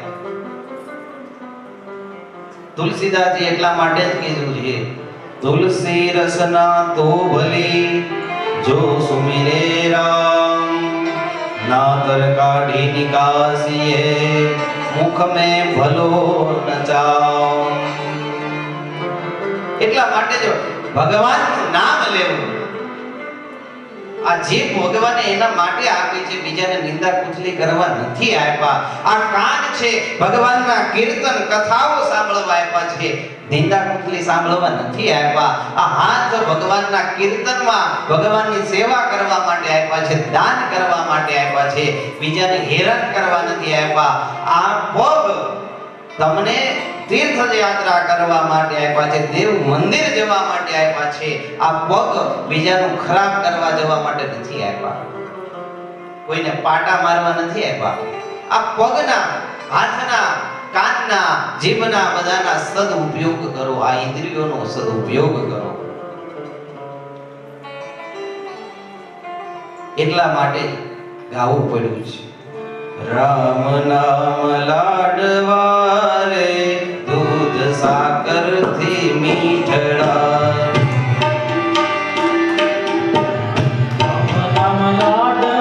તુલસીદાસજી એટલા માટે જ કીધું છે, तुलसी रसना तो भली जो सुमिरे राम, नातर काढ़ी निकासिए मुख में भलो न जाओ. એટલા માટે જો ભગવાનનું નામ લેવું, આ જીભ ભગવાને એના માટે આપી છે, બીજાને નિંદા કુચલી કરવા નથી આપ્યા. આ કાન છે ભગવાનના કીર્તન કથાઓ સાંભળવા આપ્યા છે, નિંદા કુચલી સાંભળવા નથી આપ્યા. આ હાથ ભગવાનના કીર્તનમાં ભગવાનની સેવા કરવા માટે આપ્યા છે, દાન કરવા માટે આપ્યા છે, બીજાને હેરાન કરવા નથી આપ્યા. આ પગ તમને તીર્થ યાત્રા કરવા માટે આપ્યા છે, દેવ મંદિર જવા માટે આપ્યા છે. આ પગ બીજાનું ખરાબ કરવા જવા માટે નથી આપ્યા, કોઈને પાટા મારવા નથી આપ્યા. આ પગના, હાથના, કાનના, જીભના બધાના સદઉપયોગ કરો. આ ઇન્દ્રિયોનો સદઉપયોગ કરો. એટલા માટે ગાવું પડ્યું છે, રામ નામ લાડવા રે દૂધ સાકર થી મીઠડા. રામ નામ લાડવા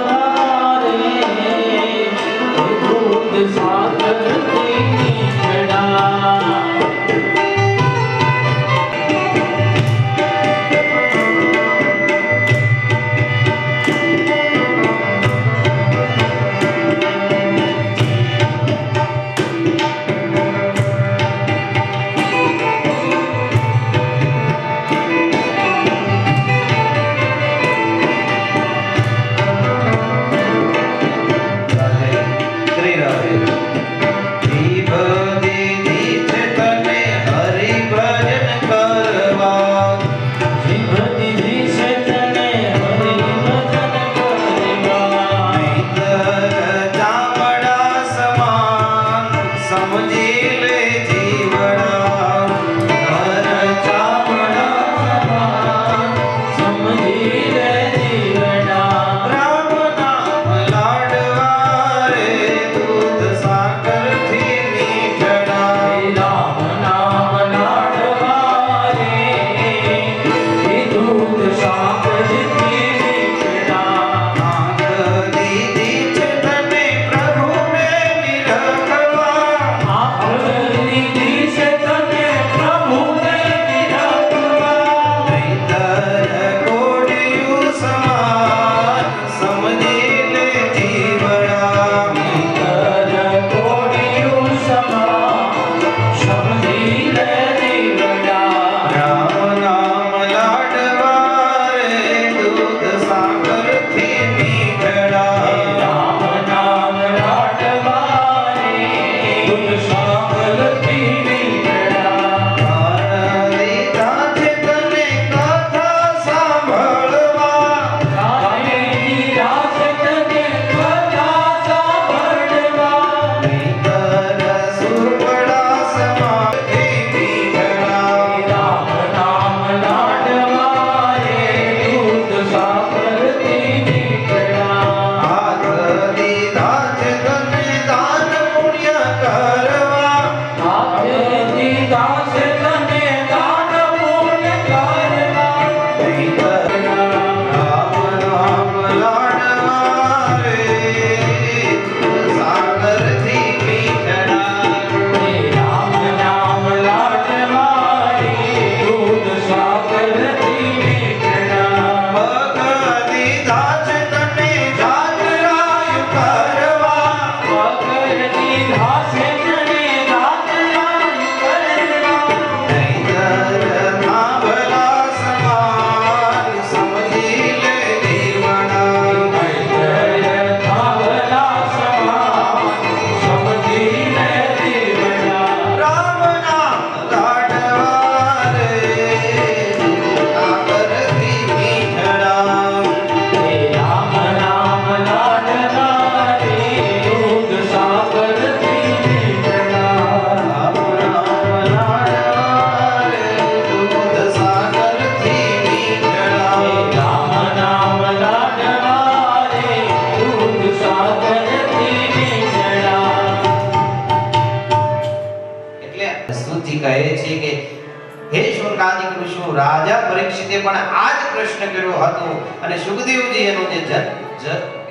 રાજા પરીક્ષિતે પણ આ જ પ્રશ્ન કર્યો હતો અને સુખદેવજી એનો જે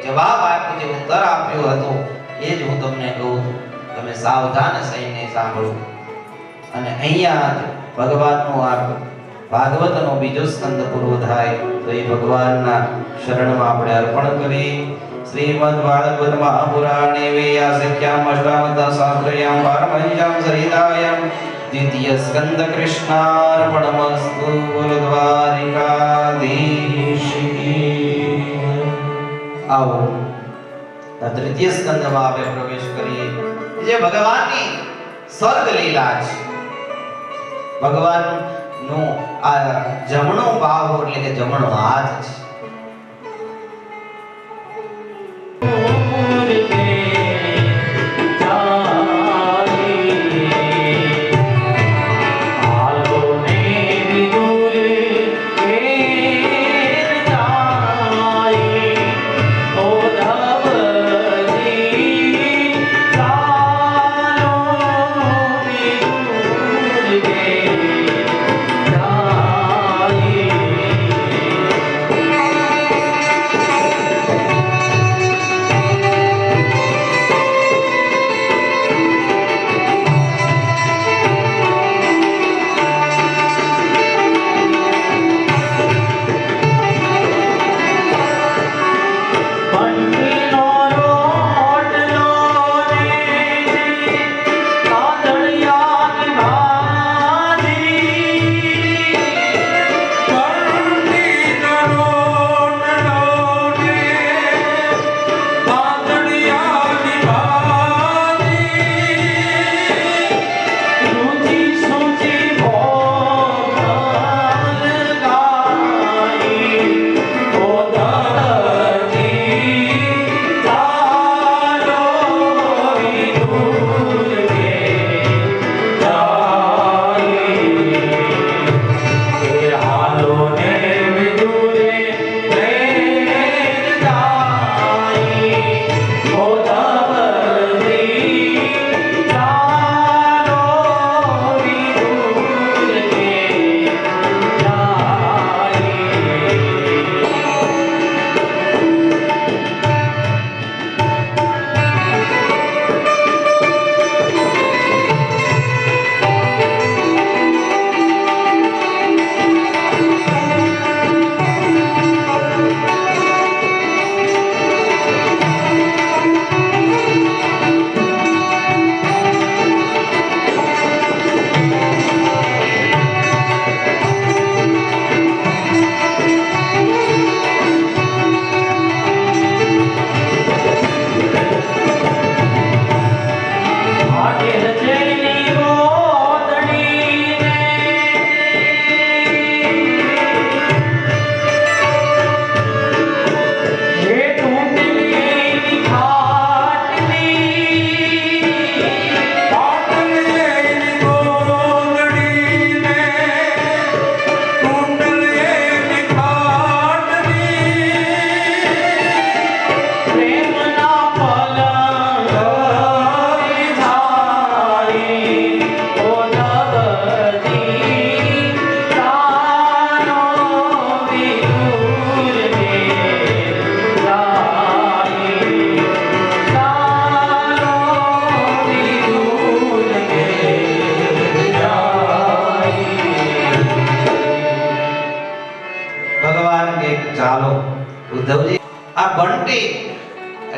જવાબ આપ્યો, જે ઉત્તર આપ્યો હતો એ જ હું તમને કહું છું. તમે સાવધાન થઈને સાંભળો. અને અહીંયા ભગવાનનો આ ભાગવતનો બીજો સ્કંદ પૂરો થાય તો એ ભગવાનના શરણમાં આપણે અર્પણ કરી. શ્રીમદ ભાગવત મહાપુરાણે વેયાસ્યામ અષ્ટાવતા શાસ્ત્રયામ પારમહંસ્યામ સરિતાયામ દ્વિતીય સ્કંદ કૃષ્ણાર્પણમસ્તુ. બોલો દ્વારિકાધીશ કી. આવો આ તૃતીય સ્કંદમાં આપણે પ્રવેશ કરીએ, જે ભગવાનની સ્વર્ગ લીલા છે. ભગવાનનો આ જમણો બાહુ એટલે કે જમણો હાથ છે. Yeah.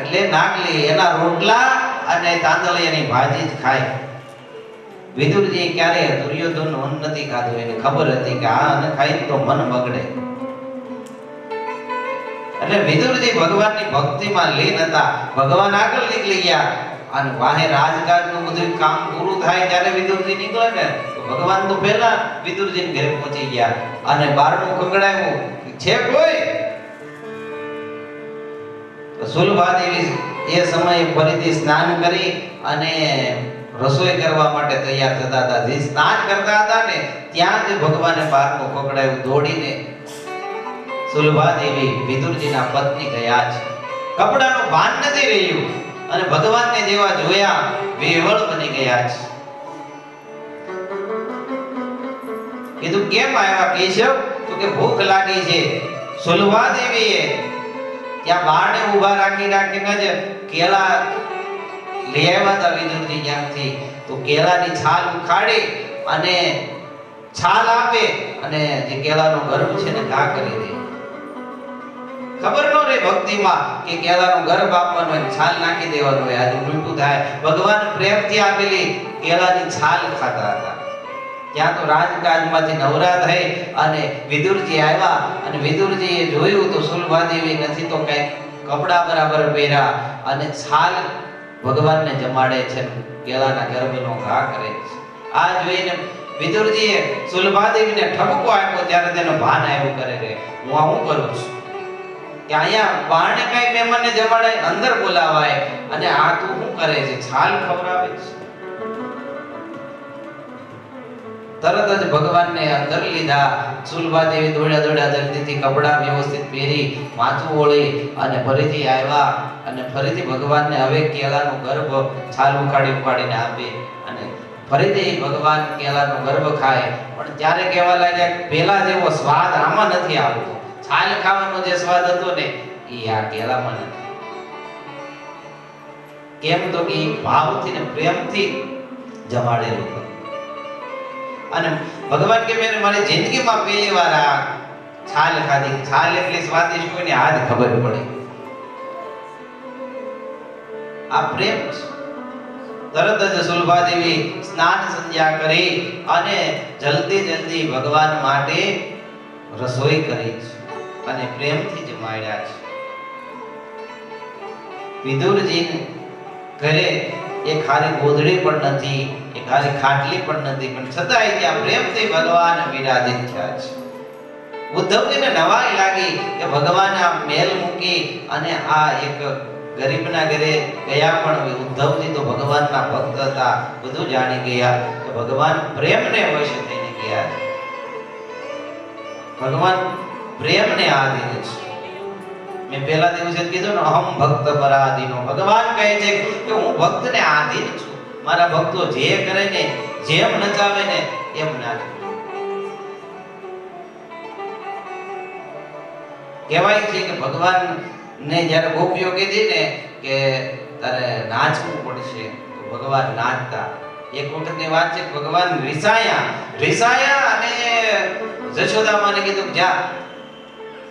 એટલે નાગલી એના રોટલા અને તાંદળિયાની ભાજી જ ખાય. વિદુરજી ક્યારે દુર્યોધન અન્ન નથી ખાધું, એને ખબર હતી કે આ અન્ન ખાઈ તો મન બગડે. એટલે વિદુરજી ભગવાનની ભક્તિમાં લીન હતા. ભગવાન આગળ નીકળી ગયા અને વાહે રાજકાજનું બધું કામ પૂરું થાય ત્યારે વિદુરજી નીકળે ને તો ભગવાન તો પહેલા વિદુરજીને ઘરે પહોંચી ગયા અને બારણું ખંગડાવ્યું છે કોઈ. તો સુલભા દેવી એ સમયે ફરીથી સ્નાન કરી અને રસોઈ કરવા માટે તૈયાર થતા હતા. જે સ્નાન કરતા હતા ને ત્યાં જ ભગવાને બારણું ખંગડાવ્યું. દોડીને સુલભા દેવી વિદુરજીના પત્ની ગયા છે. કપડાનું ભાન નથી રહ્યું અને ભગવાનને જેવા જોયા વિહવળ બની ગયા છે. કીધું કેમ આવ્યા કેશવ? તો કે ભૂખ લાગી છે. સુલભા દેવીએ ત્યાં બારણે ઊભા રાખીને જ કેળા લઈ આવ્યા હતા વિદુરજી ત્યાંથી. તો કેળાની છાલ ઉખાડી અને છાલ આપે અને જે કેળાનો ગર્ભ છે ને ઘા કરી દે. ખબર ન રહે ભક્તિમાં કે કેળાનો ગર્ભ આપવાનો હોય, છાલ નાખી દેવાનો હોય. આજે ઉલટું થાય. ભગવાન પ્રેમથી આપેલી કેળાની છાલ ખાતા હતા. ત્યાં તો રાજકાજમાંથી નવરા થઈ અને વિદુરજી આવ્યા અને વિદુરજીએ જોયું તો સુલભા દેવી નથી તો કઈ કપડા બરાબર પહેર્યા અને છાલ ભગવાનને જમાડે છે, કેળાના ગર્ભનો ઘા કરે છે. આ જોઈને વિદુરજીએ સુલભા દેવીને ઠપકો આપ્યો ત્યારે તેનો ભાન આવ્યું કરે કે હું આ શું કરું છું કે અહીંયા બારણે કઈ મહેમાનને જમાડાય, અંદર બોલાવાય અને આ તું શું કરે છે? છાલ ખવડાવે છે. તરત જ ભગવાનને અંદર લીધા. સુલભા દેવી દોડ્યા જલ્દીથી કપડા વ્યવસ્થિત પહેરી માથું ઓળી અને ફરીથી આવ્યા અને ફરીથી ભગવાનને હવે કેળાનો ગર્ભ છાલ ઉખાડીને આપે અને ફરીથી ભગવાન કેળાનો ગર્ભ ખાય. પણ ત્યારે કહેવા લાગ્યા પેલા જેવો સ્વાદ આમાં નથી આવતો. છાલ ખાવાનો જે સ્વાદ હતો ને એ આ કેળામાં નથી. કેમ તો કે ભાવથી ને પ્રેમથી જમાડેલું. અને ભગવાન કે મેં મારી જિંદગીમાં પહેલી વાર આ છાલ ખાધી. છાલ એટલી સ્વાદિષ્ટ કોઈને આજ ખબર પડે. આ પ્રેમ છે. તરત જ સુલભા દેવી સ્નાન સંધ્યા કરી અને જલ્દી ભગવાન માટે રસોઈ કરી છે અને પ્રેમથી જમાડ્યા છે. વિદુરજી ઘરે એક ખાલી ગોદડી પણ નથી, એક ખાલી ખાટલી પણ નથી, પણ છતાંય ત્યાં પ્રેમથી ભગવાન વિરાજિત થયા છે. ઉદ્ધવજીને નવાઈ લાગી કે ભગવાન આ મેલ મૂકી અને આ એક ગરીબના ઘરે ગયા, પણ ઉદ્ધવજી તો ભગવાનના ભક્ત હતા. બધું જાણી ગયા કે ભગવાન પ્રેમને વશ થઈને ગયા છે. ભગવાન પ્રેમને આધીન છે. મેં પહેલા દિવસે કીધું ને અહમ ભક્ત પરાધીનો. ભગવાન કહે છે કે હું ભક્તને આધીન છું. મારા ભક્તો જે કરે ને જેમ નચાવે ને એમ નાચું. કહેવાય છે કે ભગવાન ને જ્યારે ગોપીઓ કીધી ને કે તારે નાચવું પડશે તો ભગવાન નાચતા. એક વખતની વાત છે, ભગવાન રિસાયા અને જશોદામાને કીધું જા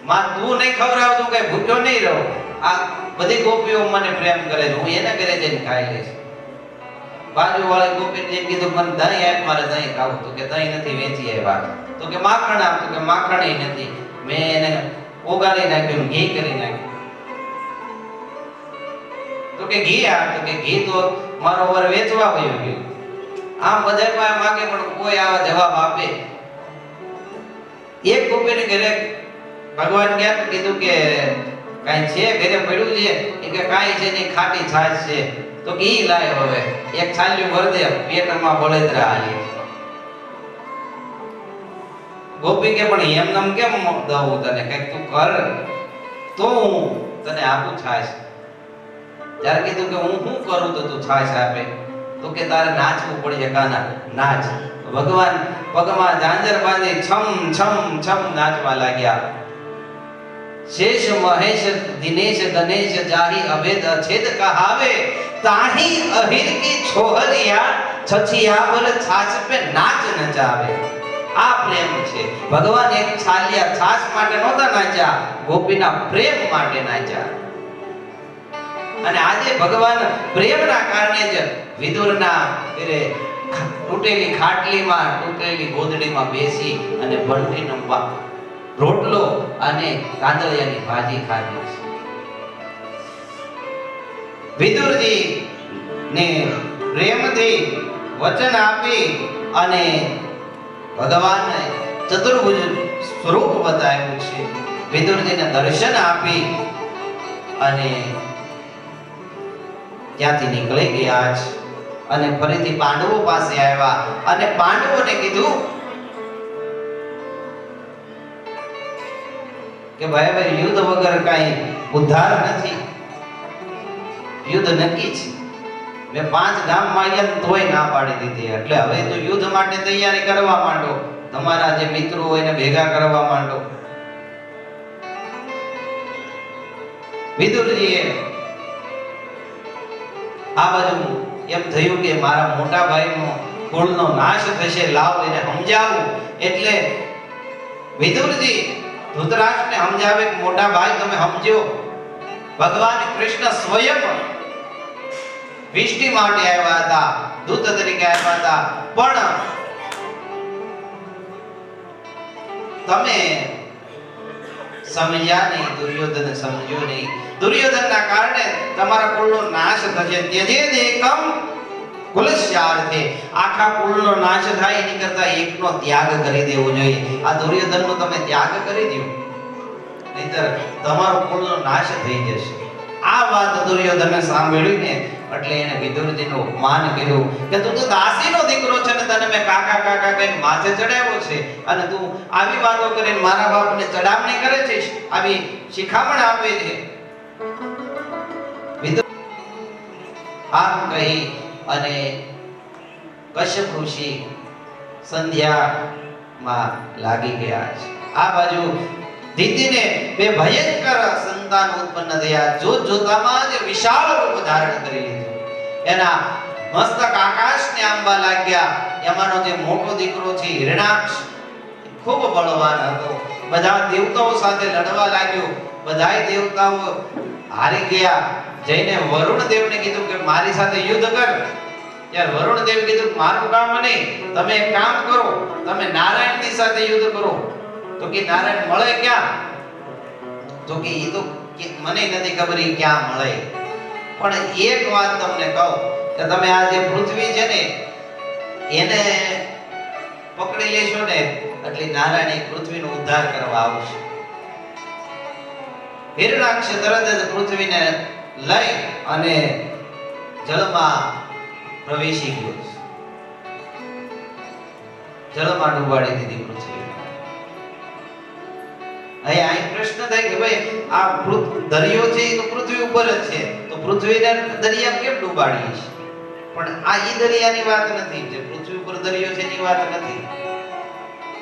માં તું નહીં ખવડાવતું કઈ ભૂખ્યો નહીં રહો. આ બધી ગોપીઓ મને પ્રેમ કરે છે, હું એના ઘરે જઈને ખાઈ લઈશ. બાજુ વાળી ગોપીને જઈને કીધું મને દહીં આપ, મારે દહીં ખાવું. તો કે દહીં નથી, વેચી આવ્યા. તો કે માખણ આપ. તો કે માખણ નથી, મેં એને ઓગાળી નાખ્યું, ઘી કરી નાખ્યું. તો કે ઘી આપ. તો કે ઘી તો મારો વર વેચવા વયો ગયો. આમ બધા માગે પણ કોઈ આવા જવાબ આપે. એક ગોપીને ઘરે ભગવાન ગયા તો કીધું કે કાઈ છે ઘરે પડ્યું છે? એ કે કાઈ છે નહીં, ખાટી છાશ છે. તો કે ઈ લાય, હવે એક છાલ્યું ભર દે, પેટમાં બળતરા હાલી. ગોપી કે પણ એમ નામ કેમ દઉં તને, કઈક તું કર તો હું તને આપું છાશ. ત્યારે કીધું કે હું શું કરું તો તું છાશ આપે? તો કે તારે નાચવું પડશે. કાના નાચ. ભગવાન પગમાં ઝાંઝર બાંધી છમ છમ છમ નાચવા લાગ્યા. શેષ મહેશ દિનેશ ગણેશ જાહી અભેદ અછેદ કહાવે, તાહી અહિર કી છોહરિયા છછિયાવર છાછ પે નાચ નચાવે. આ પ્રેમ છે. ભગવાન એક છાલિયા છાછ માટે નહોતા નાચ્યા, ગોપીના પ્રેમ માટે નાચ્યા. અને આજે ભગવાન પ્રેમના કારણે જ વિદુરના તૂટેલી ખાટલીમાં તૂટેલી ગોદડીમાં બેસી અને બંટીનો રોટલો અને કાંદળિયાની ભાજી ખાધી છે. વિદુરજી ને પ્રેમથી વચન આપી અને ભગવાનને ચતુર્ભુજ સ્વરૂપ બતાવ્યું છે. વિદુરજીને દર્શન આપી અને ત્યાંથી નીકળી ગયા છે અને ફરીથી પાંડવો પાસે આવ્યા અને પાંડવોને કીધું કે ભાઈ યુદ્ધ વગર કઈ ઉદ્ધાર નથી. યુદ્ધ નક્કી છે. મેં 5 ગામમાં આવ્યા તોય ના પાડી દીધી. એટલે હવે તો યુદ્ધ માટે તૈયારી કરવા માંડો. તમારા જે મિત્રો હોય એને ભેગા કરવા માંડો. વિદુરજીએ આ બાજુ એમ થયું કે મારા મોટા ભાઈનો કુળનો નાશ થશે, લાવ એને સમજાવું. એટલે વિદુરજી ધૃતરાષ્ટ્રને સમજાવે કે મોટા ભાઈ તમે સમજો, ભગવાન કૃષ્ણ સ્વયં વિષ્ટિ માટે આવ્યા હતા, દૂત તરીકે આવ્યા હતા, પણ તમે સમજ્યા નહીં, દુર્યોધન સમજ્યો નહીં. દુર્યોધનના કારણે તમારા કુળનો નાશ થશે. ત્યજેદ એકમ કુલસ્યાર્થે, આખા કુળનો નાશ થાય એની કરતા એકનો ત્યાગ કરી દેવો જોઈએ. આ દુર્યોધનનો તમે ત્યાગ કરી દો, નહીતર તમારો કુળનો નાશ થઈ જશે. આ વાત દુર્યોધને સાંભળીને એટલે એને વિદુરજીનું અપમાન કર્યું કે તું તો દાસીનો દીકરો છે ને તને મેં કાકા કાકા કહીને માથે ચડાવ્યો છે અને તું આવી વાતો કરીને મારા બાપને ચડામણી કરે છે, આવી શિખામણ આપે છે. આમ કહી અને કશ્યપ ઋષિ સંધ્યામાં લાગી ગયા છે. આ બાજુ દીદીને બે ભયંકર સંતાન ઉત્પન્ન થયા. જોત જોતામાં જ વિશાળ રૂપ ધારણ કરી લીધું. એના મસ્તક આકાશને આંબા લાગ્યા. એમાંનો જે મોટો દીકરો છે હિરણાક્ષ ખૂબ બળવાન હતો. બધા દેવતાઓ સાથે લડવા લાગ્યો. બધાય દેવતાઓ હારી ગયા. જઈને વરુણ દેવને કીધું કે મારી સાથે યુદ્ધ કર. ત્યારે વરુણ દેવ કીધું મારું કામ નહીં, તમે એક કામ કરો, તમે નારાયણની સાથે યુદ્ધ કરો. તો કે નારાયણ મળે ક્યાં? તો કે એ તો મને નથી ખબર એ ક્યાં મળે. પણ એક વાત તમને કહું કે તમે આ જે પૃથ્વી છે ને એને પકડી લેશો ને એટલે નારાયણ પૃથ્વીનો ઉદ્ધાર કરવા આવશે. હિરણાક્ષ તરત જ પૃથ્વીને લઈ અને જળમાં પ્રવેશી ગયો. જળમાં ડૂબાડી દીધી પૃથ્વી. અહીં પ્રશ્ન થાય કે ભાઈ આ દરિયો છે એ તો પૃથ્વી ઉપર જ છે, તો પૃથ્વીને દરિયા કેમ ડૂબાડીએ છે? પણ આ ઈ દરિયાની વાત નથી, જે પૃથ્વી ઉપર દરિયો છે એની વાત નથી.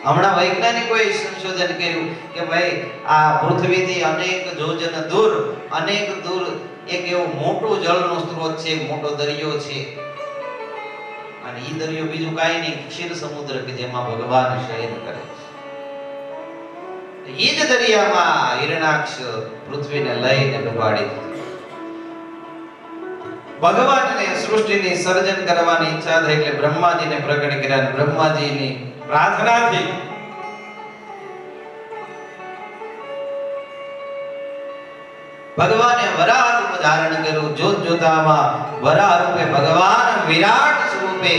હમણાં વૈજ્ઞાનિકોએ સંશોધન કર્યું કે ભાઈ આ પૃથ્વીથી અનેક યોજન દૂર એક એવું મોટું જળનો સ્ત્રોત છે, મોટો દરિયો છે. અને ઈ દરિયો બીજું કાંઈ નહીં, ક્ષીર સમુદ્ર કે જેમાં ભગવાન શયન કરે છે. ઈ જ દરિયામાં હિરણાક્ષ પૃથ્વીને લઈને ડૂબાડી દીધી. ભગવાનને સૃષ્ટિની સર્જન કરવાની ઈચ્છા થઈ એટલે બ્રહ્માજીને પ્રગટ કર્યા. બ્રહ્માજીની પ્રાર્થનાથી ભગવાને વરાહ રૂપ ધારણ કર્યું. જોત જોતામાં વરાહ રૂપે ભગવાન વિરાટ સ્વરૂપે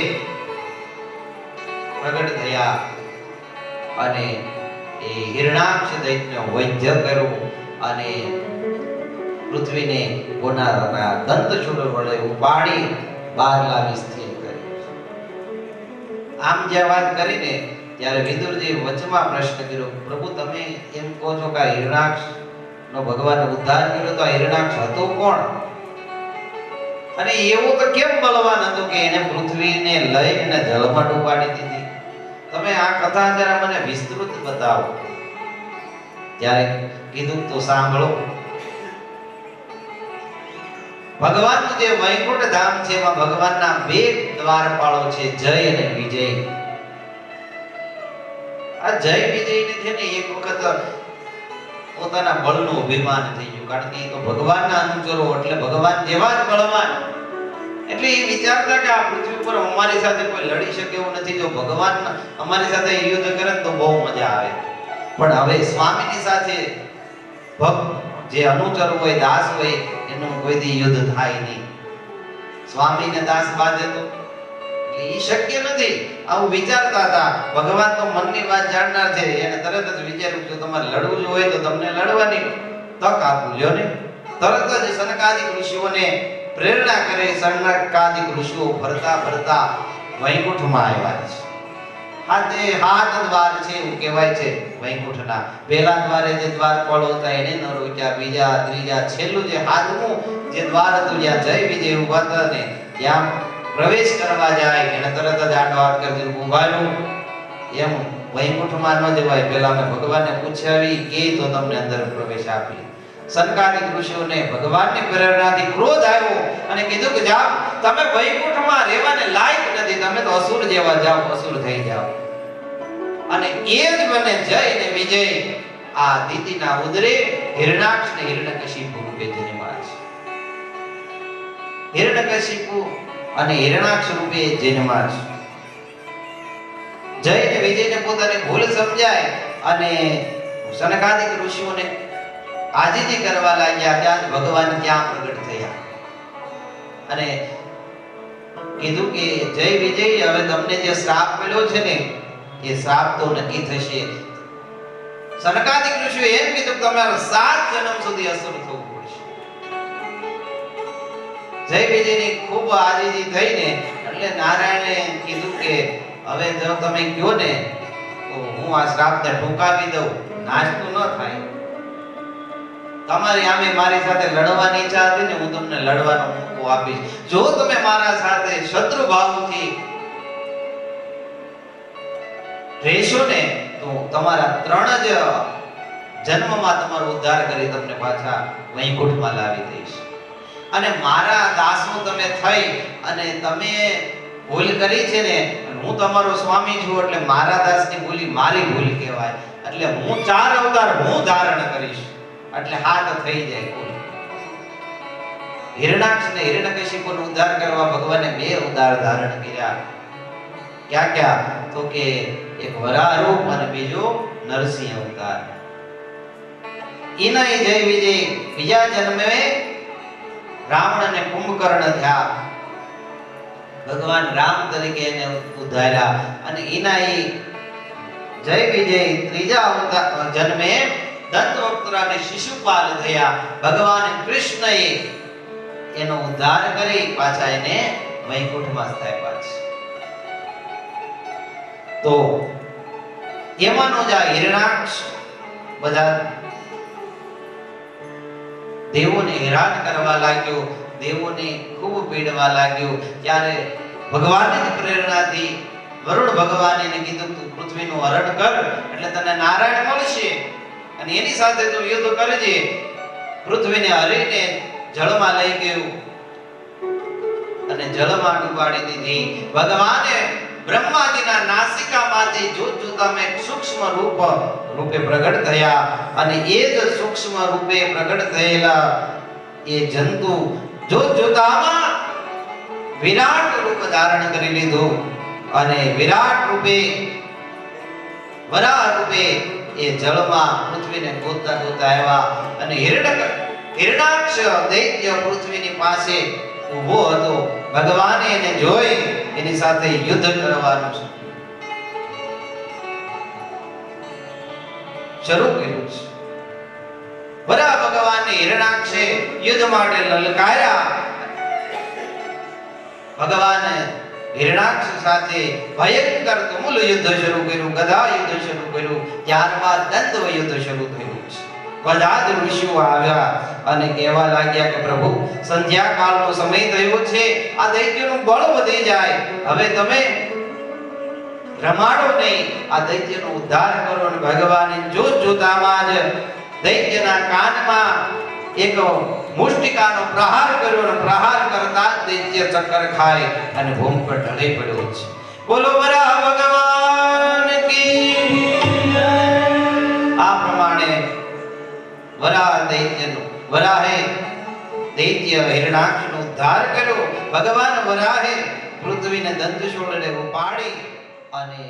પ્રગટ થયા અને એ હિરણાક્ષ દૈત્યનો વૈધ્ય કર્યો અને પૃથ્વીને પોતાના દંતશૂળ વડે ઉપાડી બહાર લાવી સ્થિર કરી. આમ જે વાત કરીને ત્યારે વિદુરજી વચમાં પ્રશ્ન કર્યો, પ્રભુ તમે એમ કહો છો કે હિરણાક્ષ નો ભગવાન ઉદ્ધાર કર્યો, તો હિરણાક્ષ હતો કોણ? અને એવો તો કેમ બળવાન હતો કે એને પૃથ્વીને લઈને જળમાં ડૂબાડી દીધી? તમે આ કથા જરા મને વિસ્તૃત બતાવો. ત્યારે કીધું તો સાંભળો. ભગવાનનું જે વૈકુંઠ ધામ છે એમાં ભગવાનના બે દ્વારપાળો છે, જય અને વિજય. આ જય વિજયને છે ને એક વખત પોતાના બળનું અભિમાન થઈ ગયું, કારણ કે એ તો ભગવાનના અનુચરો એટલે ભગવાન જેવા જ બળવાન. એટલે એ વિચારતા કે આ પૃથ્વી પર અમારી સાથે કોઈ લડી શકે એવું નથી, જો ભગવાન અમારી સાથે યુદ્ધ કરે તો બહુ મજા આવે. પણ હવે સ્વામીની સાથે ભક્ત જે અનુચર હોય, દાસ હોય, એનું કોઈથી યુદ્ધ થાય નહીં. સ્વામીને દાસ બાંધે તો એ શક્ય નથી. આવું વિચારતા હતા. ભગવાન તો મનની વાત જાણનાર છે, એને તરત જ વિચાર્યું કે તમારે લડવું જ હોય તો તમને લડવાની તક આપું લ્યો ને. તરત જ સનકાદિક ઋષિઓને પ્રેરણા કરે. સનકાદિક ઋષિઓ ફરતા ફરતા વૈકુંઠમાં આવ્યા છે. આજે 7 દ્વાર છે એવું કહેવાય છે વૈકુંઠના. પહેલા દ્વારે જે દ્વારપાળ હતા એને ન રોક્યા, બીજા, ત્રીજા, છેલ્લું જે 7મું જે દ્વાર હતું જ્યાં જય વિજય ઉભા હતા ને ત્યાં પ્રવેશ કરવા જાય એને તરત જ આડો હાથ કરી દીધું, ઊભા રહો. એમ વૈકુંઠમાં ન જવાય, પહેલા મેં ભગવાનને પૂછાવી કે તો તમને અંદર પ્રવેશ આપી. સનકાદિક ઋષિઓને ભગવાનની પ્રેરણાથી ક્રોધ આવ્યો અને કીધું કે જાઓ, તમે વૈકુંઠમાં રહેવાને લાયક નથી, તમે તો અસુર જેવા જાઓ, અસુર થઈ જાઓ. અને એ જ બને જય ને વિજય આ દીદીના ઉદરે હિરણાક્ષ ને હિરણ્યકશિપુ રૂપે જન્મ્યા છે. હિરણ્યકશિપુ અને હિરણાક્ષ રૂપે જન્મ્યા છે. જય ને વિજયને પોતાની ભૂલ સમજાય અને સનકાદિક ઋષિઓને આજીજી કરવા લાગ્યા. ત્યાં ભગવાન ક્યાં પ્રગટ થયા અને કીધું કે જય વિજય, હવે તમને જે શ્રાપ મળ્યો છે ને એ શ્રાપ તો નક્કી થશે. સનકાદિક ઋષિએ એમ કીધું તમારે 7 જન્મ સુધી અસુર થવું પડશે. જય વિજયની ખૂબ આજીજી થઈને એટલે નારાયણે કીધું કે હવે જો તમે કહો ને તો હું આ શ્રાપને ટૂંકાવી દઉં, નાશતું ન થાય. તમારી આમે મારી સાથે લડવાની ઈચ્છા હતી ને હું તમને લડવાનો મોકો આપીશ. જો તમે મારા સાથે શત્રુ ભાવથી રહેશો ને તો તમારા 3 જ જન્મમાં તમારો ઉદ્ધાર કરી તમને પાછા વૈકુંઠમાં લાવી દઈશ. અને મારા દાસો તમે થઈ અને તમે ભૂલ કરી છે ને, હું તમારો સ્વામી છું એટલે મારા દાસની ભૂલી મારી ભૂલ કહેવાય. એટલે હું 4 અવતાર હું ધારણ કરીશ એટલે 7 થઈ જાય કુલ. હિરણાક્ષ ને હિરણ્યકશિપુનો ઉદ્ધાર કરવા ભગવાને 2 અવતાર ધારણ કર્યા. ક્યાં ક્યાં? તો કે એક વરાહ રૂપ અને બીજો નરસિંહ અવતાર. ઈના જય વિજય બીજા જન્મે રાવણ અને કુંભકર્ણ થયા. ભગવાન રામ તરીકે એને ઉદ્ધાર્યા અને ઈના જય વિજય ત્રીજા અવતાર જન્મે દંતવક્ત્ર અને શિશુપાલ થયા. ભગવાન કૃષ્ણએ એનો ઉદ્ધાર કરી પાછા એને વૈકુંઠમાં સ્થાપ્યા છે. તો એમાંનો જ આ હિરણાક્ષ બધા દેવોને હેરાન કરવા લાગ્યો, દેવોને ખૂબ પીડવા લાગ્યો. ત્યારે ભગવાનની પ્રેરણાથી વરુણ ભગવાને કીધું તું પૃથ્વીનું હરણ કર એટલે તને નારાયણ મળશે અને એની સાથે તું યુદ્ધ કરજે. પૃથ્વીને હરીને જળમાં લઈ ગયું અને જળમાં ડૂબાડી દીધી. ભગવાને બ્રહ્માજીના નાસિકામાંથી જોત જોતામાં એક સૂક્ષ્મ રૂપે પ્રગટ થયા અને એ જ સૂક્ષ્મ રૂપે પ્રગટ થયેલા એ જંતુ જોત જોતામાં વિરાટ રૂપ ધારણ કરી લીધું અને વિરાટ રૂપે વરાહ રૂપે એ જળમાં પૃથ્વીને ગોતતા ગોતતા આવ્યા અને હિરણાક્ષ દૈત્ય પૃથ્વીની પાસે ઊભો હતો. ભગવાને એને જોઈ એની સાથે યુદ્ધ કરવાનું શરૂ કર્યું છે. વરાહ ભગવાનને હિરણાક્ષે યુદ્ધ માટે લલકાર્યા. ભગવાને હિરણાક્ષ સાથે ભયંકર તુમુલ યુદ્ધ શરૂ કર્યું, ગદા યુદ્ધ શરૂ કર્યું. ત્યારબાદ દંતવ યુદ્ધ શરૂ થયું છે. બધા જ ઋષિઓ આવ્યા અને કહેવા લાગ્યા કે પ્રભુ સંધ્યા કાળનો સમય થયો છે, આ દૈત્યનું બળ વધી જાય, હવે તમે રમાડો નહીં, આ દૈત્યનો ઉદ્ધાર કરો. અને ભગવાને જોત જોતામાં જ દૈત્યના કાનમાં એક મુષ્ટિકાનો પ્રહાર કર્યો અને પ્રહાર કરતા દૈત્ય ચક્કર ખાય અને ભૂમિ પર ઢળી પડ્યો છે. બોલો વરાહ ભગવાન કી. આ પ્રમાણે વરાહે દૈત્ય હિરણાક્ષનો ઉદ્ધાર કર્યો. ભગવાન વરાહે પૃથ્વીને દંતશૂળને ઉપાડી અને